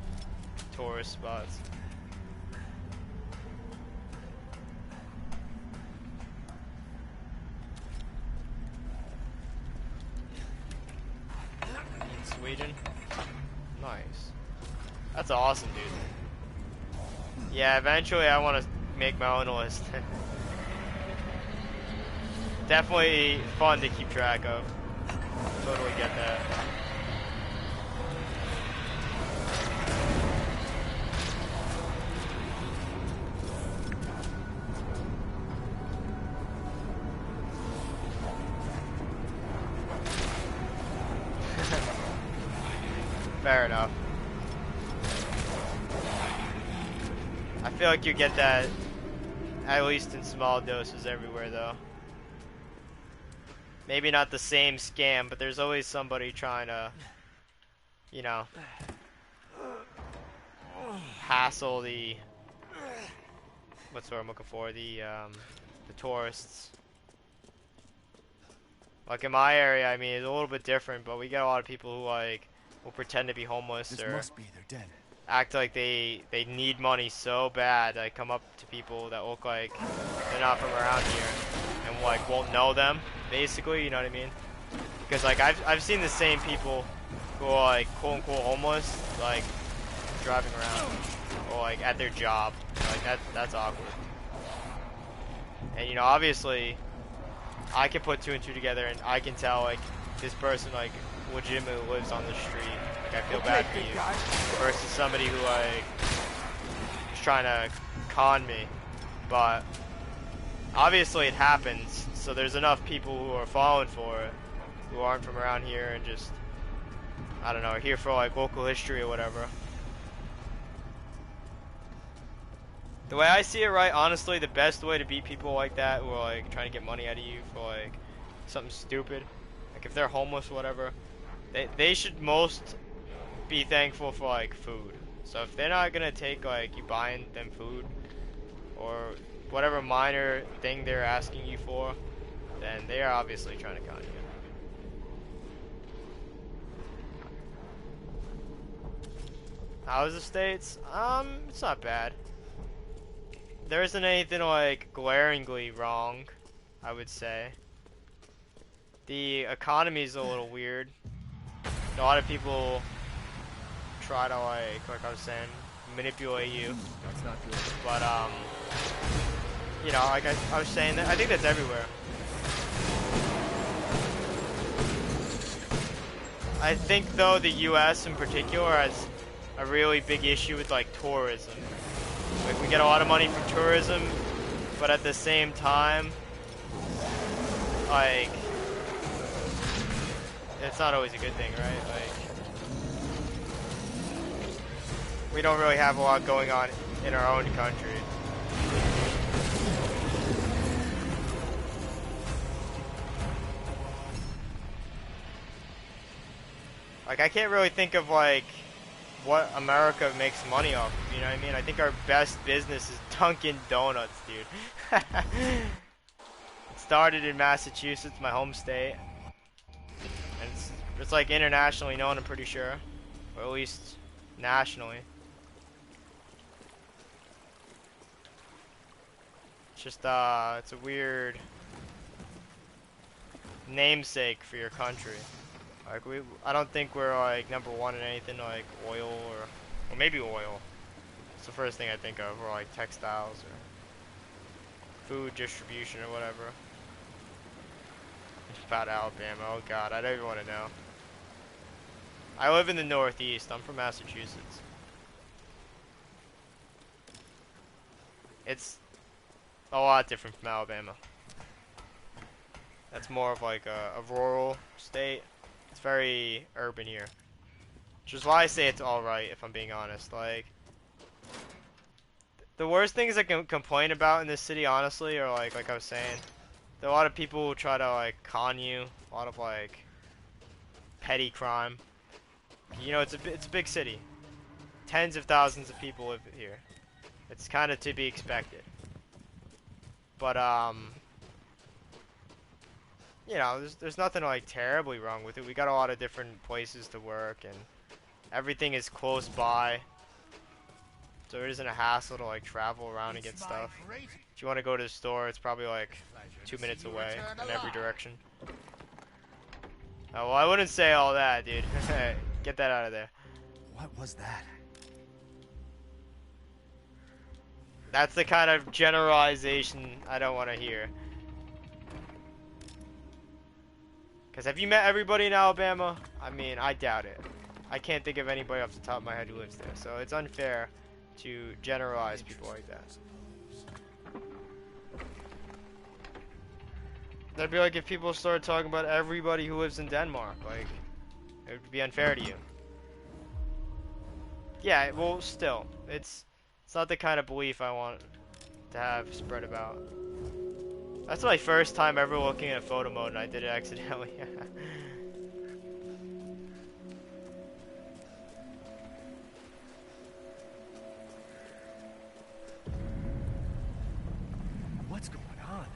tourist spots. In Sweden? Nice. That's awesome, dude. Yeah, eventually I want to make my own list. Definitely fun to keep track of. Totally get that. Fair enough. I feel like you get that at least in small doses everywhere though. Maybe not the same scam, but there's always somebody trying to, you know, hassle the, what's the word I'm looking for, the tourists. Like in my area, I mean, it's a little bit different, but we get a lot of people who like will pretend to be homeless This or must be their den. act like they need money so bad. They come up to people that look like they're not from around here and like won't know them, basically, you know what I mean? Because like I've seen the same people who are like quote unquote homeless, like driving around or like at their job. Like that's awkward. And you know, obviously I can put two and two together and I can tell like this person like legitimately lives on the street. Like I feel bad for you. Versus somebody who like is trying to con me. But obviously it happens, so there's enough people who are falling for it who aren't from around here and just, I don't know, here for like local history or whatever. The way I see it, right, honestly, the best way to beat people like that who are like trying to get money out of you for like something stupid, like if they're homeless or whatever, they should most be thankful for like food. So if they're not gonna take like you buying them food or whatever minor thing they're asking you for, then they are obviously trying to con you. How's the States? It's not bad. There isn't anything like glaringly wrong, I would say. The economy's a little weird. A lot of people try to like I was saying, manipulate you. That's not good. But you know, like I was saying, I think that's everywhere. I think though the U.S. in particular has a really big issue with like tourism. Like we get a lot of money from tourism, but at the same time, like it's not always a good thing, right? Like we don't really have a lot going on in our own country. Like I can't really think of like what America makes money off of, you know what I mean? I think our best business is Dunkin' Donuts, dude. It started in Massachusetts, my home state. And it's like internationally known, I'm pretty sure. Or at least nationally. It's just, it's a weird namesake for your country. Like I don't think we're like #1 in anything like oil or maybe oil. It's the first thing I think of, or like textiles or food distribution or whatever. About Alabama, oh god, I don't even want to know. I live in the Northeast. I'm from Massachusetts. It's a lot different from Alabama. That's more of like a rural state. It's very urban here. Which is why I say it's alright, if I'm being honest. Like, the worst things I can complain about in this city, honestly, are like I was saying, There are a lot of people who try to like con you. A lot of like petty crime. You know, it's a big city. Tens of thousands of people live here. It's kind of to be expected. But you know, there's nothing like terribly wrong with it. We got a lot of different places to work, and everything is close by, so it isn't a hassle to like travel around and get stuff. If you want to go to the store, it's probably like 2 minutes away in every direction. Oh, well, I wouldn't say all that, dude. Get that out of there. What was that? That's the kind of generalization I don't want to hear. Because have you met everybody in Alabama? I mean, I doubt it. I can't think of anybody off the top of my head who lives there. So it's unfair to generalize people like that. That'd be like if people started talking about everybody who lives in Denmark. Like, it would be unfair to you. Yeah, well, still. It's not the kind of belief I want to have spread about. That's my first time ever looking at photo mode, and I did it accidentally. What's going on?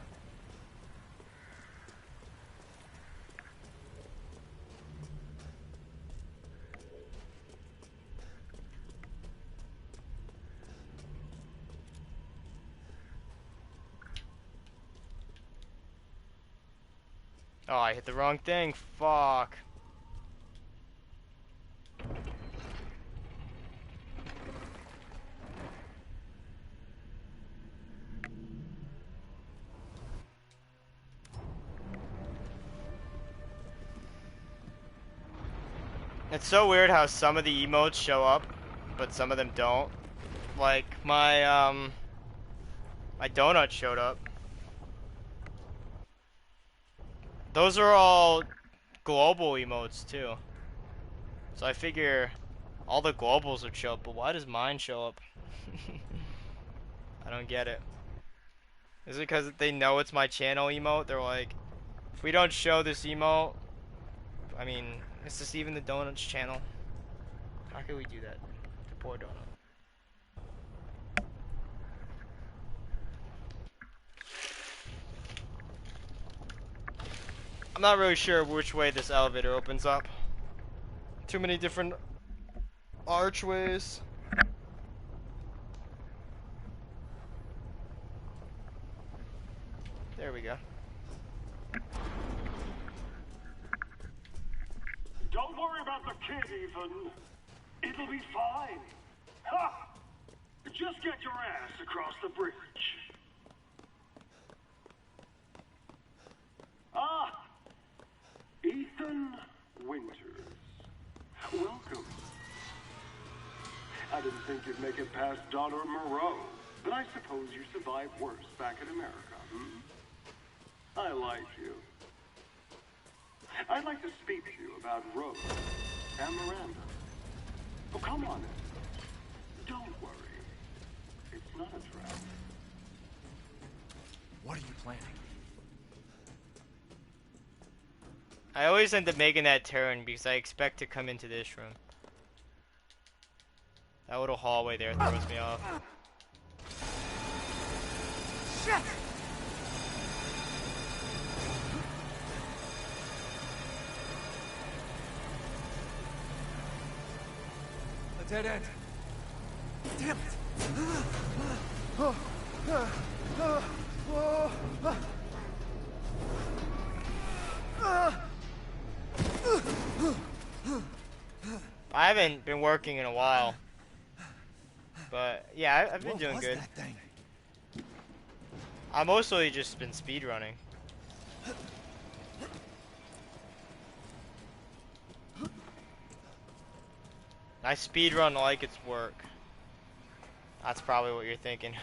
Oh, I hit the wrong thing. Fuck. It's so weird how some of the emotes show up, but some of them don't. Like my donut showed up. Those are all global emotes too. So I figure all the globals would show up, but why does mine show up? I don't get it. Is it because they know it's my channel emote? They're like, if we don't show this emote, I mean, is this even the Donuts channel? How can we do that to poor Donut? I'm not really sure which way this elevator opens up. Too many different archways. There we go. Don't worry about the kid, Ethan. It'll be fine. Ha! Just get your ass across the bridge. Ah! Ethan Winters. Welcome. I didn't think you'd make it past Daughter Moreau, but I suppose you survived worse back in America, hmm? I like you. I'd like to speak to you about Rose and Miranda. Oh, come on in. Don't worry. It's not a trap. What are you planning? I always end up making that turn because I expect to come into this room. That little hallway there throws me off. Shit! A dead end. Damn it! I haven't been working in a while. But yeah, I've been What doing was good. that thing? I mostly just been speedrunning. I speedrun like it's work. That's probably what you're thinking.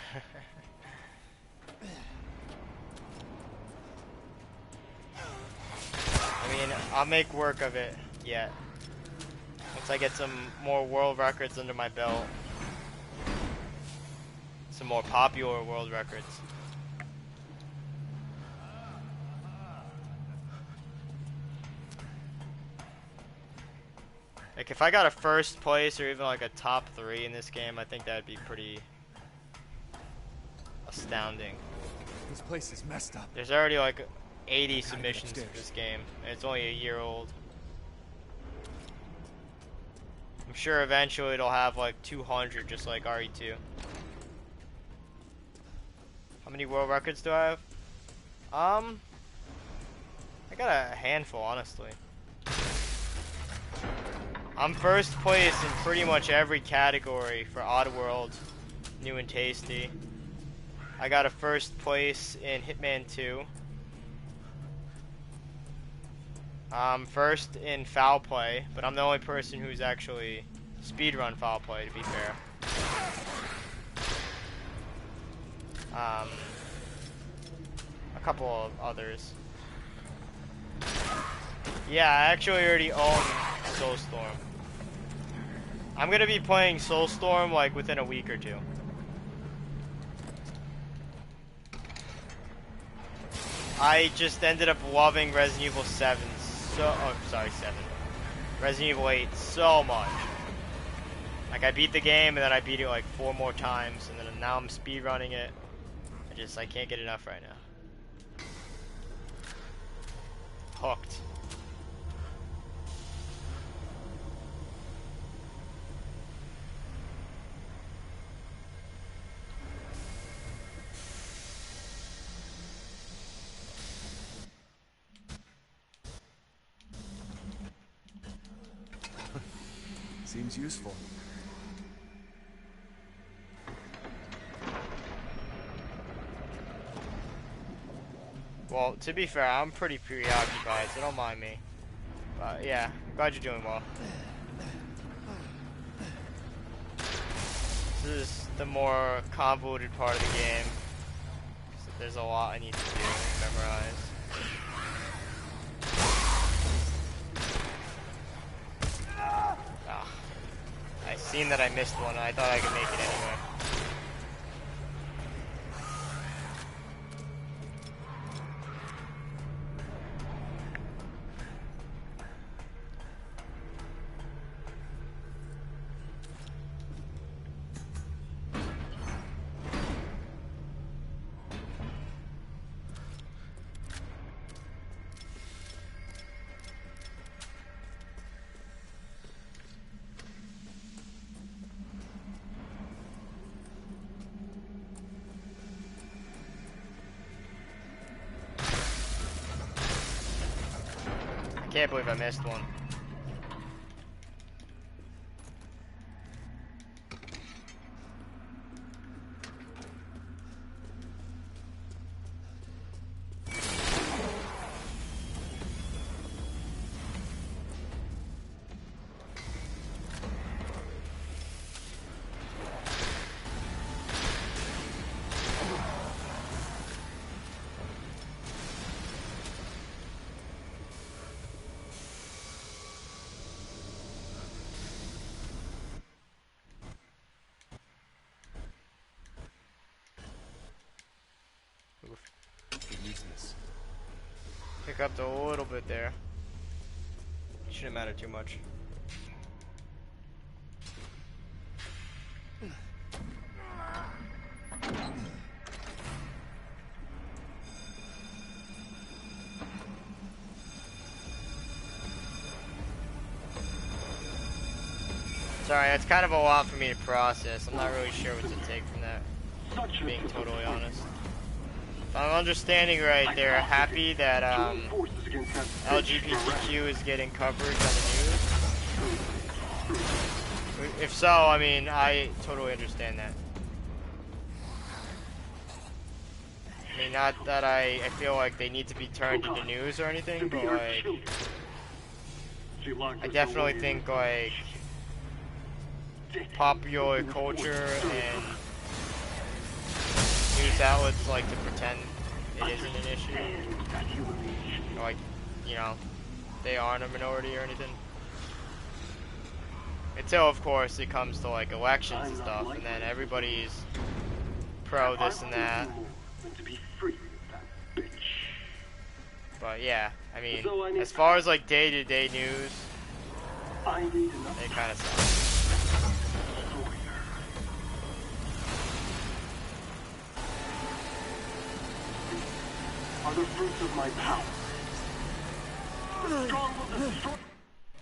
I mean, I'll make work of it yet. Once I get some more world records under my belt. Some more popular world records. Like if I got a first place or even like a top 3 in this game, I think that'd be pretty astounding. This place is messed up. There's already like 80 Gotta get submissions for upstairs. this game, and it's only a year old. I'm sure eventually it'll have like 200, just like RE2. How many world records do I have? I got a handful, honestly. I'm first place in pretty much every category for Oddworld, New and Tasty. I got a first place in Hitman 2. First in Foul Play, but I'm the only person who's actually speedrun Foul Play, to be fair. A couple of others. Yeah, I actually already own Soulstorm. I'm gonna be playing Soulstorm like within a week or two. I just ended up loving Resident Evil 7 Resident Evil 8 so much. Like I beat the game and then I beat it like 4 more times and then now I'm speedrunning it. I can't get enough right now. Hooked. Seems useful. Well, to be fair, I'm pretty preoccupied, so don't mind me. But yeah, glad you're doing well. This is the more convoluted part of the game. So there's a lot I need to do and memorize. Ah, I seen that I missed one, and I thought I could make it anyway. I can't believe I missed one. Pick up a little bit there. Shouldn't matter too much. Sorry, it's kind of a lot for me to process. I'm not really sure what to take from that, being totally honest. If I'm understanding right, they're happy that LGBTQ is getting coverage on the news. If so, I mean, I totally understand that. I mean, not that I feel like they need to be turned into news or anything, but like, I definitely think like popular culture and news outlets like to pretend it isn't an issue. Like, you know, they aren't a minority or anything. Until, of course, it comes to like elections and stuff, and then everybody's pro this and that. But yeah, I mean, as far as like day-to-day news, I need to know. It kind of sucks. Are the fruits of my power. The strong will destroy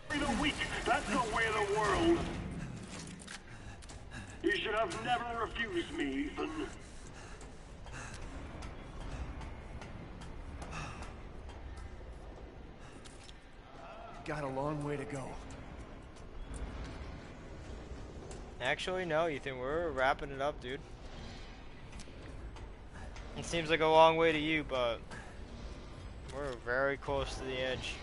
the weak. That's the way of the world. You should have never refused me, Ethan. Got a long way to go. Actually, no, Ethan, we're wrapping it up, dude. It seems like a long way to you, but we're very close to the edge.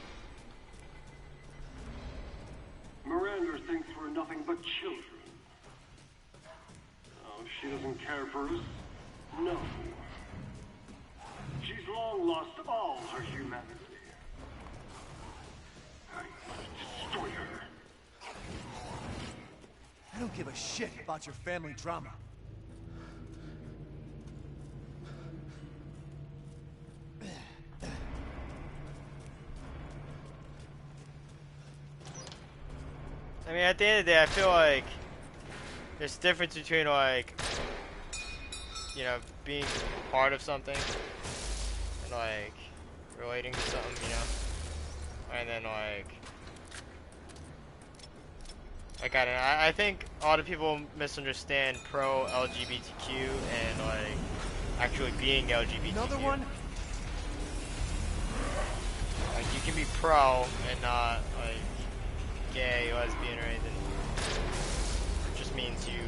Miranda thinks we're nothing but children. Oh, she doesn't care for us. No. She's long lost all her humanity. I must destroy her. I don't give a shit about your family drama. I mean, at the end of the day, I feel like there's a difference between, like, you know, being part of something and, like, relating to something, you know, and then, like, I don't know, I think a lot of people misunderstand pro-LGBTQ and, like, actually being LGBTQ. Another one? Like, you can be pro and not, like, gay, lesbian, or anything. It just means you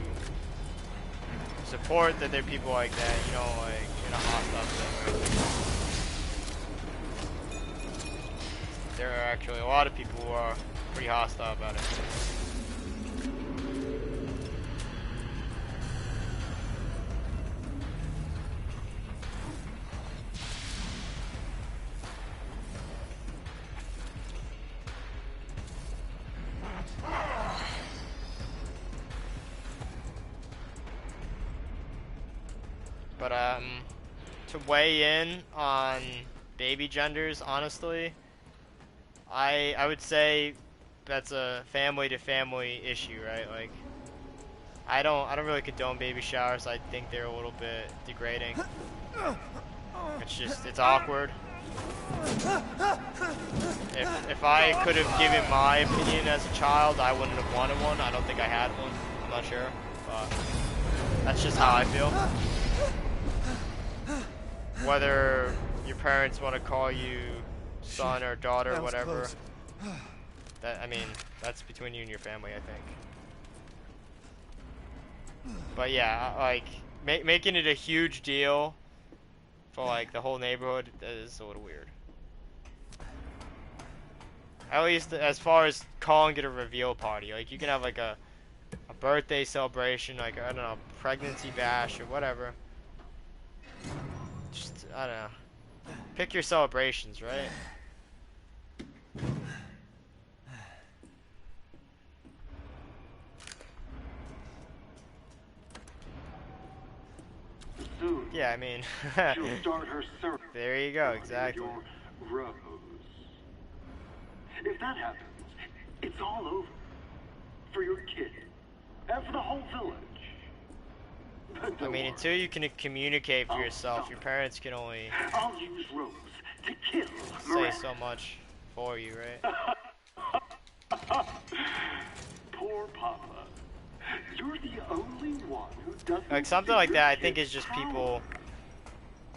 support that there are people like that, you know, like, you're not hostile to them. There are actually a lot of people who are pretty hostile about it. But to weigh in on baby genders, honestly, I would say that's a family to family issue, right? Like, I don't really condone baby showers. I think they're a little bit degrading. It's awkward. If I could have given my opinion as a child, I wouldn't have wanted one. I don't think I had one. I'm not sure, but that's just how I feel. Whether your parents want to call you son or daughter or whatever, I mean, that's between you and your family, I think. But yeah, like, making it a huge deal for, like, the whole neighborhood is a little weird. At least as far as calling it a reveal party, like, you can have, like, a birthday celebration, like, I don't know, pregnancy bash or whatever. Just, I don't know. Pick your celebrations, right? Soon, Yeah, I mean, she'll start her search. there you go, exactly. Your rose. If that happens, it's all over. For your kid. And for the whole village. But I don't mean, worry. until you can communicate for yourself, your parents can only I'll use Rose to kill say Miranda. so much for you, right? Poor Papa. You're the only one who doesn't Like, something see like your that, I think kid's is just power. people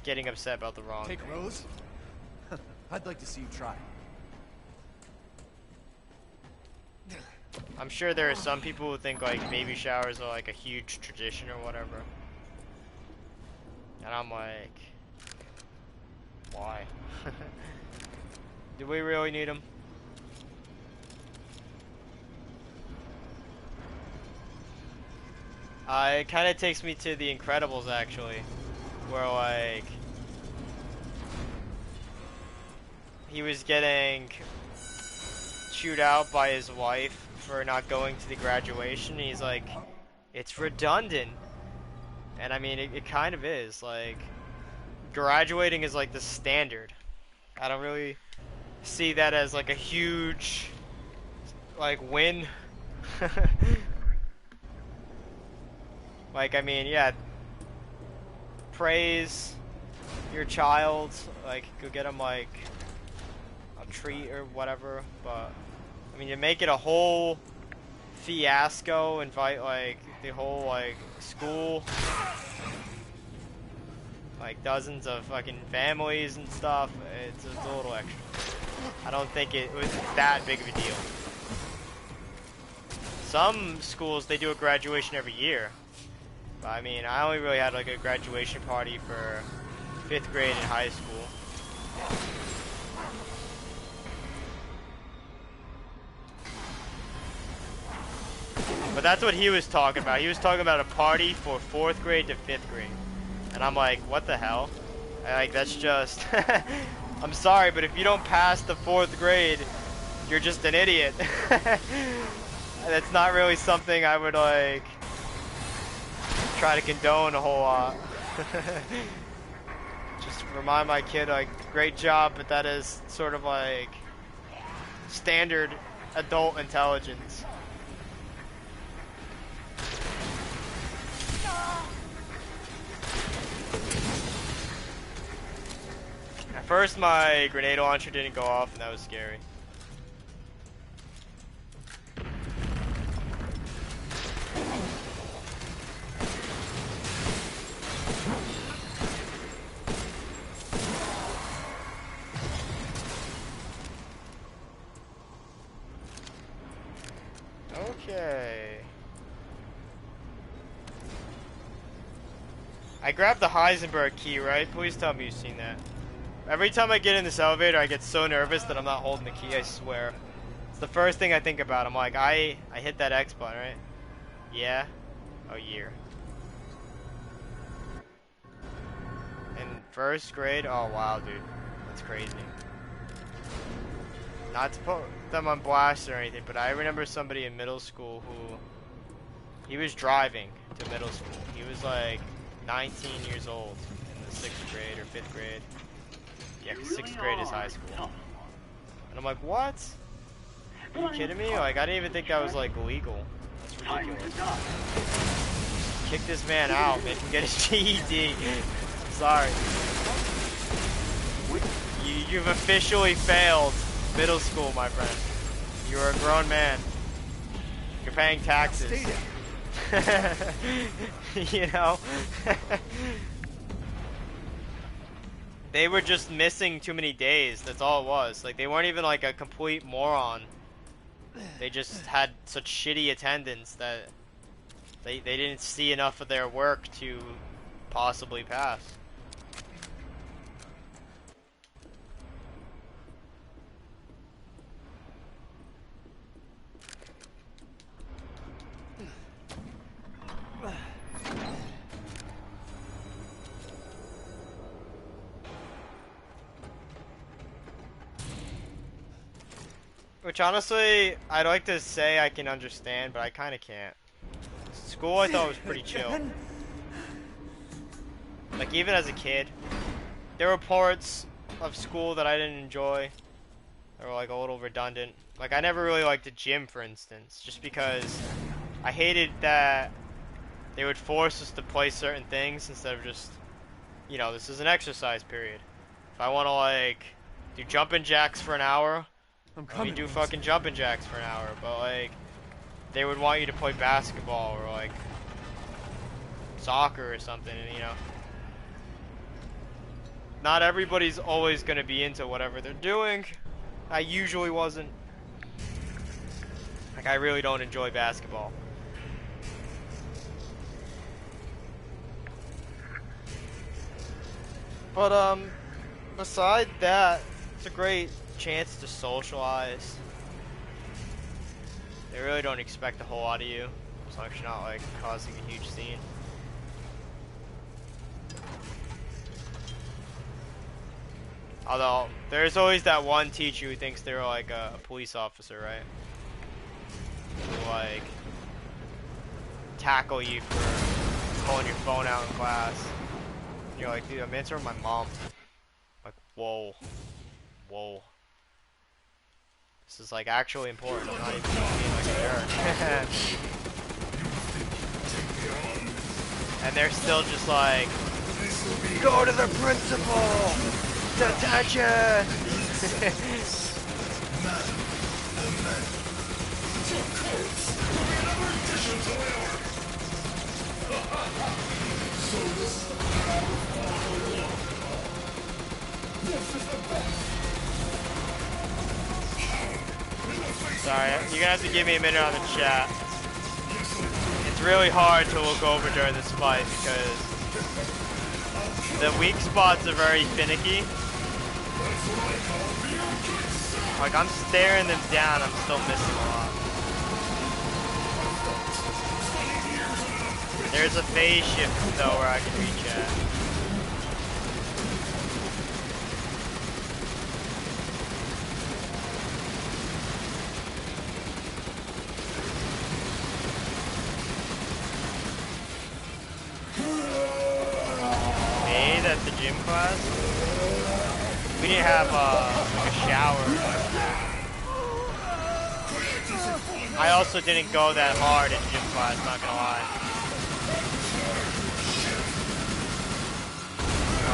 getting upset about the wrong Take thing. Rose? I'd like to see you try. I'm sure there are some people who think, like, baby showers are, like, a huge tradition or whatever. And I'm like, why? Do we really need them? It kind of takes me to The Incredibles, actually, where, like, he was getting chewed out by his wife for not going to the graduation. He's like, it's redundant. And I mean, it kind of is. Like, graduating is like the standard. I don't really see that as like a huge like win. Like, I mean, yeah, praise your child, like go get him like a treat or whatever, but I mean, you make it a whole fiasco, invite like the whole like school, like dozens of fucking families and stuff. It's a little extra. I don't think it was that big of a deal. Some schools, they do a graduation every year. But I mean, I only really had like a graduation party for 5th grade in high school. But that's what he was talking about. He was talking about a party for 4th grade to 5th grade. And I'm like, what the hell? That's just... I'm sorry, but if you don't pass the 4th grade, you're just an idiot. That's not really something I would, like, try to condone a whole lot. Just remind my kid, like, great job, but that is sort of, like, standard adult intelligence. At first, my grenade launcher didn't go off, and that was scary. Okay. I grabbed the Heisenberg key, right? Please tell me you've seen that. Every time I get in this elevator, I get so nervous that I'm not holding the key, I swear. It's the first thing I think about. I'm like, I hit that X button, right? Yeah? Oh, year. In 1st grade? Oh, wow, dude. That's crazy. Not to put them on blast or anything, but I remember somebody in middle school who... He was driving to middle school. He was like 19 years old in the 6th grade or 5th grade. Yeah, 'cause 6th grade is high school. And I'm like, what? Are you kidding me? Like, I didn't even think that was, like, legal. That's ridiculous. Kick this man out, make him get his GED. I'm sorry. You've officially failed middle school, my friend. You're a grown man. You're paying taxes. You know? They were just missing too many days. That's all it was. Like, they weren't even like a complete moron. They just had such shitty attendance that they didn't see enough of their work to possibly pass. Which honestly, I'd like to say I can understand, but I kind of can't. School I thought was pretty chill. Like, even as a kid, there were parts of school that I didn't enjoy. They were like a little redundant. Like, I never really liked the gym, for instance, just because I hated that they would force us to play certain things instead of just, you know, this is an exercise period. If I want to, like, do jumping jacks for an hour, we do fucking jumping jacks for an hour, but like, they would want you to play basketball or like soccer or something, and you know, not everybody's always gonna be into whatever they're doing. I usually wasn't. Like, I really don't enjoy basketball. But beside that, it's a great chance to socialize. They really don't expect a whole lot of you, as long as you're not like causing a huge scene. Although there's always that one teacher who thinks they're like a police officer, right? Who like tackle you for pulling your phone out in class. And you're like, dude, I'm answering my mom. Like, whoa, whoa. This is like actually important. I'm not even being like a jerk. And they're still just like, go to the principal! Detention! Sorry, you're gonna have to give me a minute on the chat. It's really hard to look over during this fight because the weak spots are very finicky. Like, I'm staring them down, I'm still missing a lot. There's a phase shift though where I can reach at. At the gym class, we didn't have like a shower. I also didn't go that hard in gym class, not gonna lie.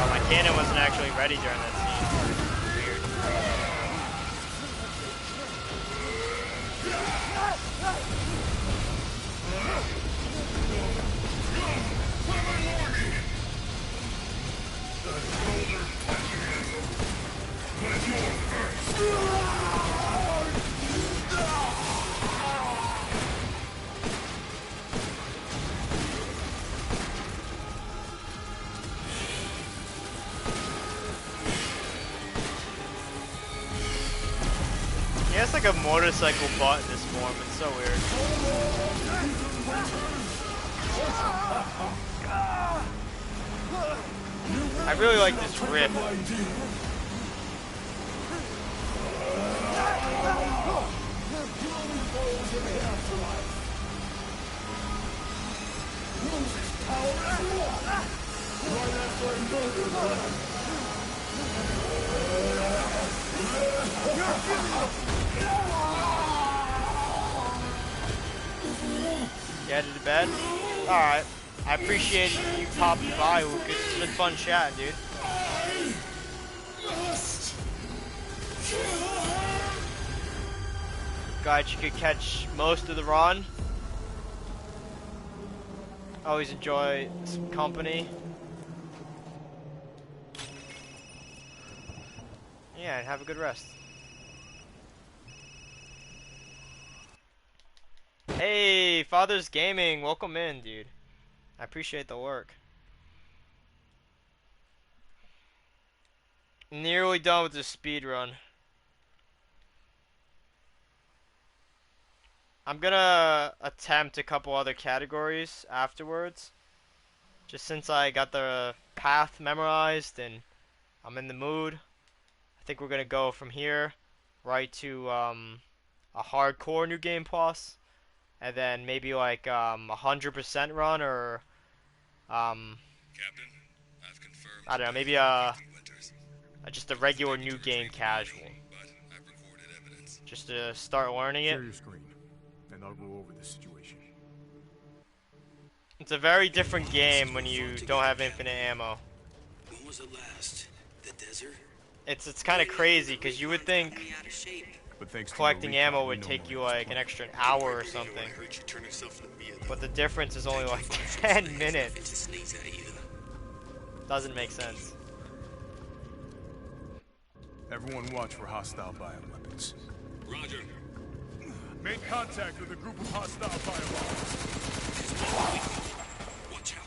My cannon wasn't actually ready during that scene. Weird. He has like a motorcycle butt in this form, it's so weird. I really like this riff. You headed to bed? Alright. I appreciate you popping by, Lucas. It's been fun chatting, dude. Glad you could catch most of the run. Always enjoy some company. Yeah, and have a good rest. Hey, Father's Gaming, welcome in, dude. I appreciate the work. Nearly done with the speed run. I'm gonna attempt a couple other categories afterwards. Just since I got the path memorized and I'm in the mood. I think we're gonna go from here right to a hardcore new game plus. And then maybe like 100% run or Captain, I've confirmed. I don't know, maybe just a regular new game casual. Just to start learning it. Share your screen, and I'll go over the situation. It's a very different game when you don't have infinite ammo. When was it last? The desert? It's kind of crazy because you would think collecting ammo would take you like an extra hour or something. But the difference is only like 10 minutes. Doesn't make sense. Everyone watch for hostile bioweapons. Roger. Make contact with a group of hostile bioweapons. Watch out.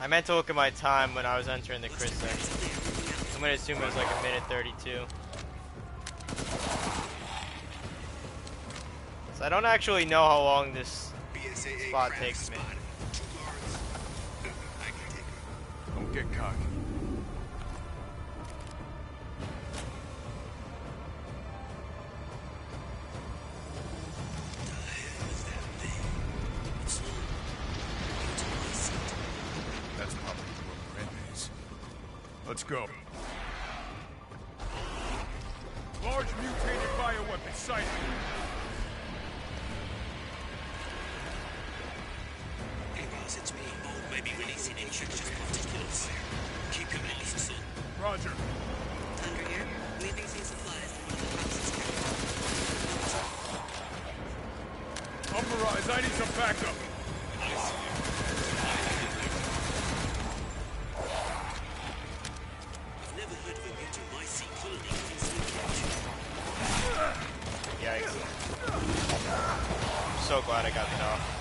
I meant to look at my time when I was entering the crit section. I'm gonna assume it was like a minute 32. So I don't actually know how long this spot takes me. Don't get cocky. That's probably Let's go. Large mutated bioweapon sighted. Hey, Ross, it's me. Oh, maybe releasing infectious particles. Keep your masks on. Roger. Thunder here. Leaving some supplies to one of the houses. Mirage, I need some backup. I've never heard of a mutant mycete colony in Yikes. I'm so glad I got that off.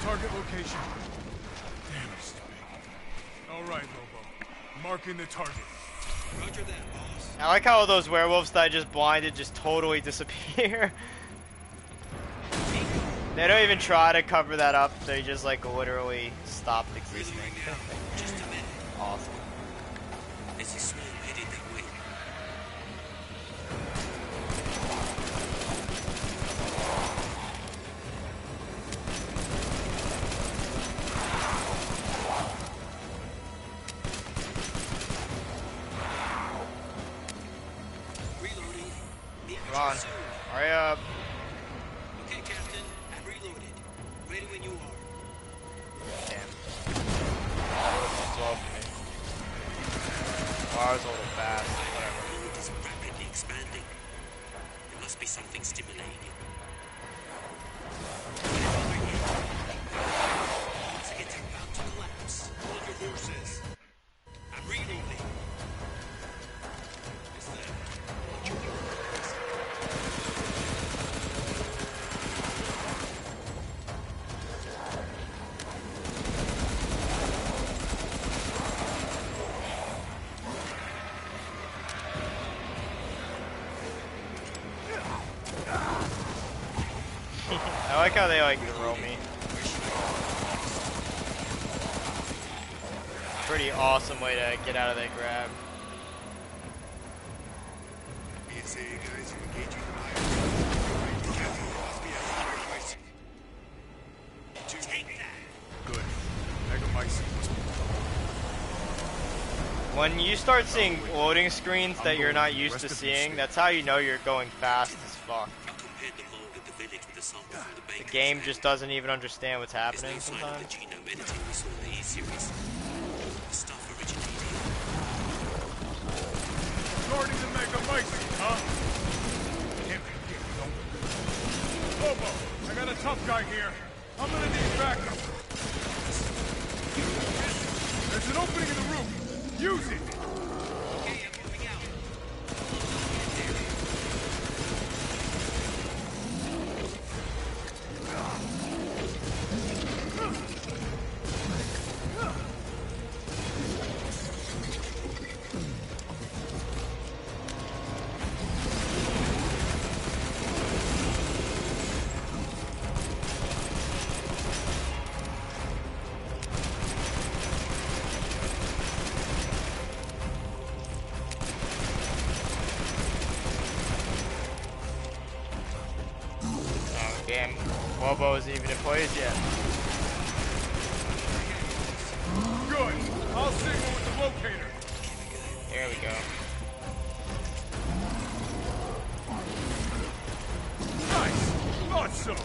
Target location. Damn, it's big. All right, Lobo. Marking the target. Roger that, boss. I like how all those werewolves that I just blinded just totally disappear. They don't even try to cover that up. They just like literally stopped existing. Just a minute. Awesome. There's a small headed that way. Come on, hurry up. Okay, Captain, I'm reloaded. Ready when you are. Damn. That would have been slow for me. Well, I was a little fast, whatever. The world is rapidly expanding. There must be something stimulating it. Once it's about to collapse, hold your horses. I'm reloading. Is that what you're doing? I like how they like throw me. Pretty awesome way to get out of that grab. BSA guys, you engaging fire. Take that! Good. Megamycete must be. When you start seeing loading screens that you're not used to seeing, that's how you know you're going fast as fuck. I compared the mold at the village with the sample from the The baker's game van. just doesn't even understand what's There's happening no sign of sometimes. the genome editing we saw in the E-series. The stuff originated here. Guarding the Megamycete, huh? Can't be getting over. Lobo, I got a tough guy here. I'm gonna need backup. There's an opening in the roof. Use it. Okay, I'm moving out. Oh, damn. Wobo isn't even in place yet. Good. I'll signal with the locator. There we go. Nice. Thought so.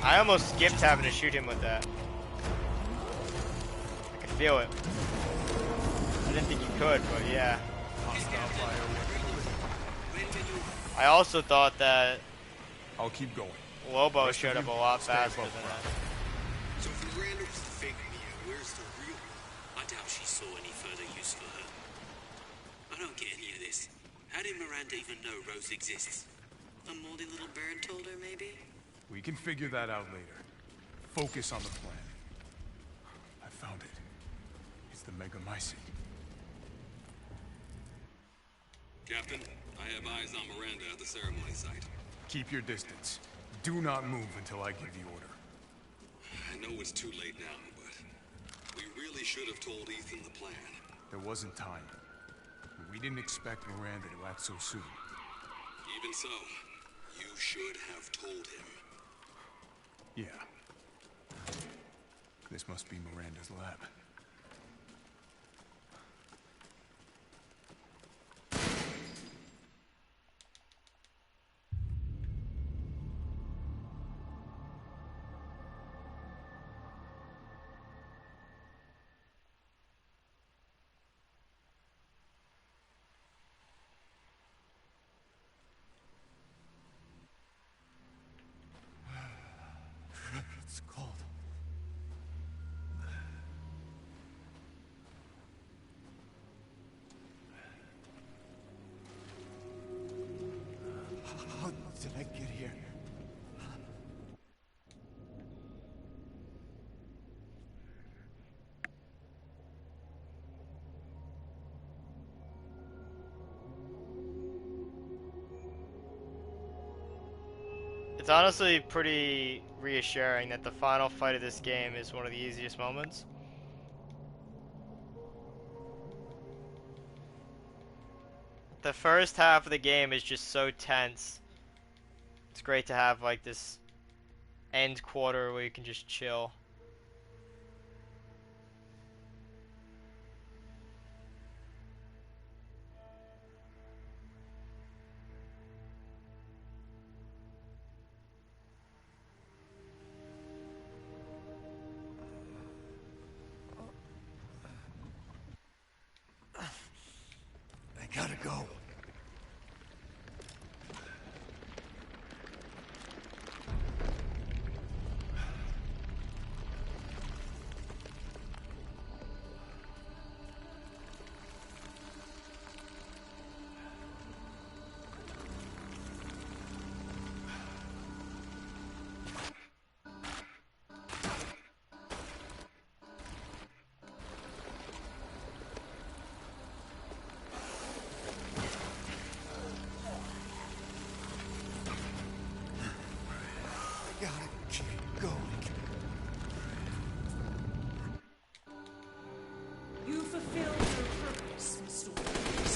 I almost skipped having to shoot him with that. I could feel it. I didn't think you could, but yeah. I also thought that I'll keep going. Lobo Rest of showed up you, a lot stay faster above than ground. that. So if Miranda was the fake Mia, where's the real one? I doubt she saw any further use for her. I don't get any of this. How How did Miranda even know Rose exists? A moldy little bird told her, maybe? We can figure that out later. Focus on the plan. I found it. It's the Megamycete. Captain, I have eyes on Miranda at the ceremony site. Keep your distance. Do not move until I give the order. I know it's too late now, but we really should have told Ethan the plan. There wasn't time. We didn't expect Miranda to act so soon. Even so, you should have told him. Yeah. This must be Miranda's lab. It's cold. How did I get here? It's honestly pretty reassuring that the final fight of this game is one of the easiest moments. The first half of the game is just so tense. It's great to have like this end quarter where you can just chill. I gotta go. Gotta keep going. You fulfilled your purpose, Mr. Williams.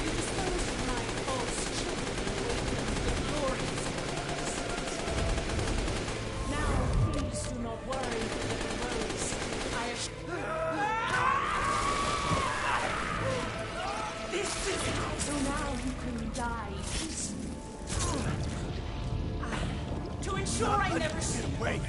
You disposed of my false children and awakened the glorious purpose. Now, please do not worry, little Rose. I assure you. This is how. So now you can die peacefully. To ensure I never see you. Wait.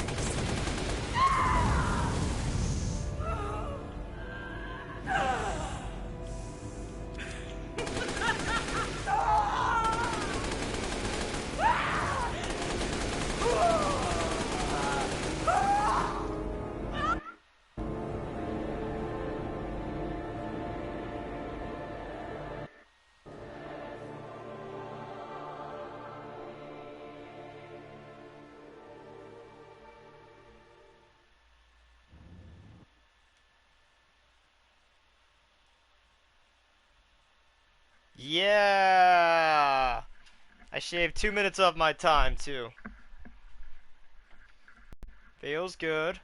Yeah! I shaved 2 minutes off my time too. Feels good.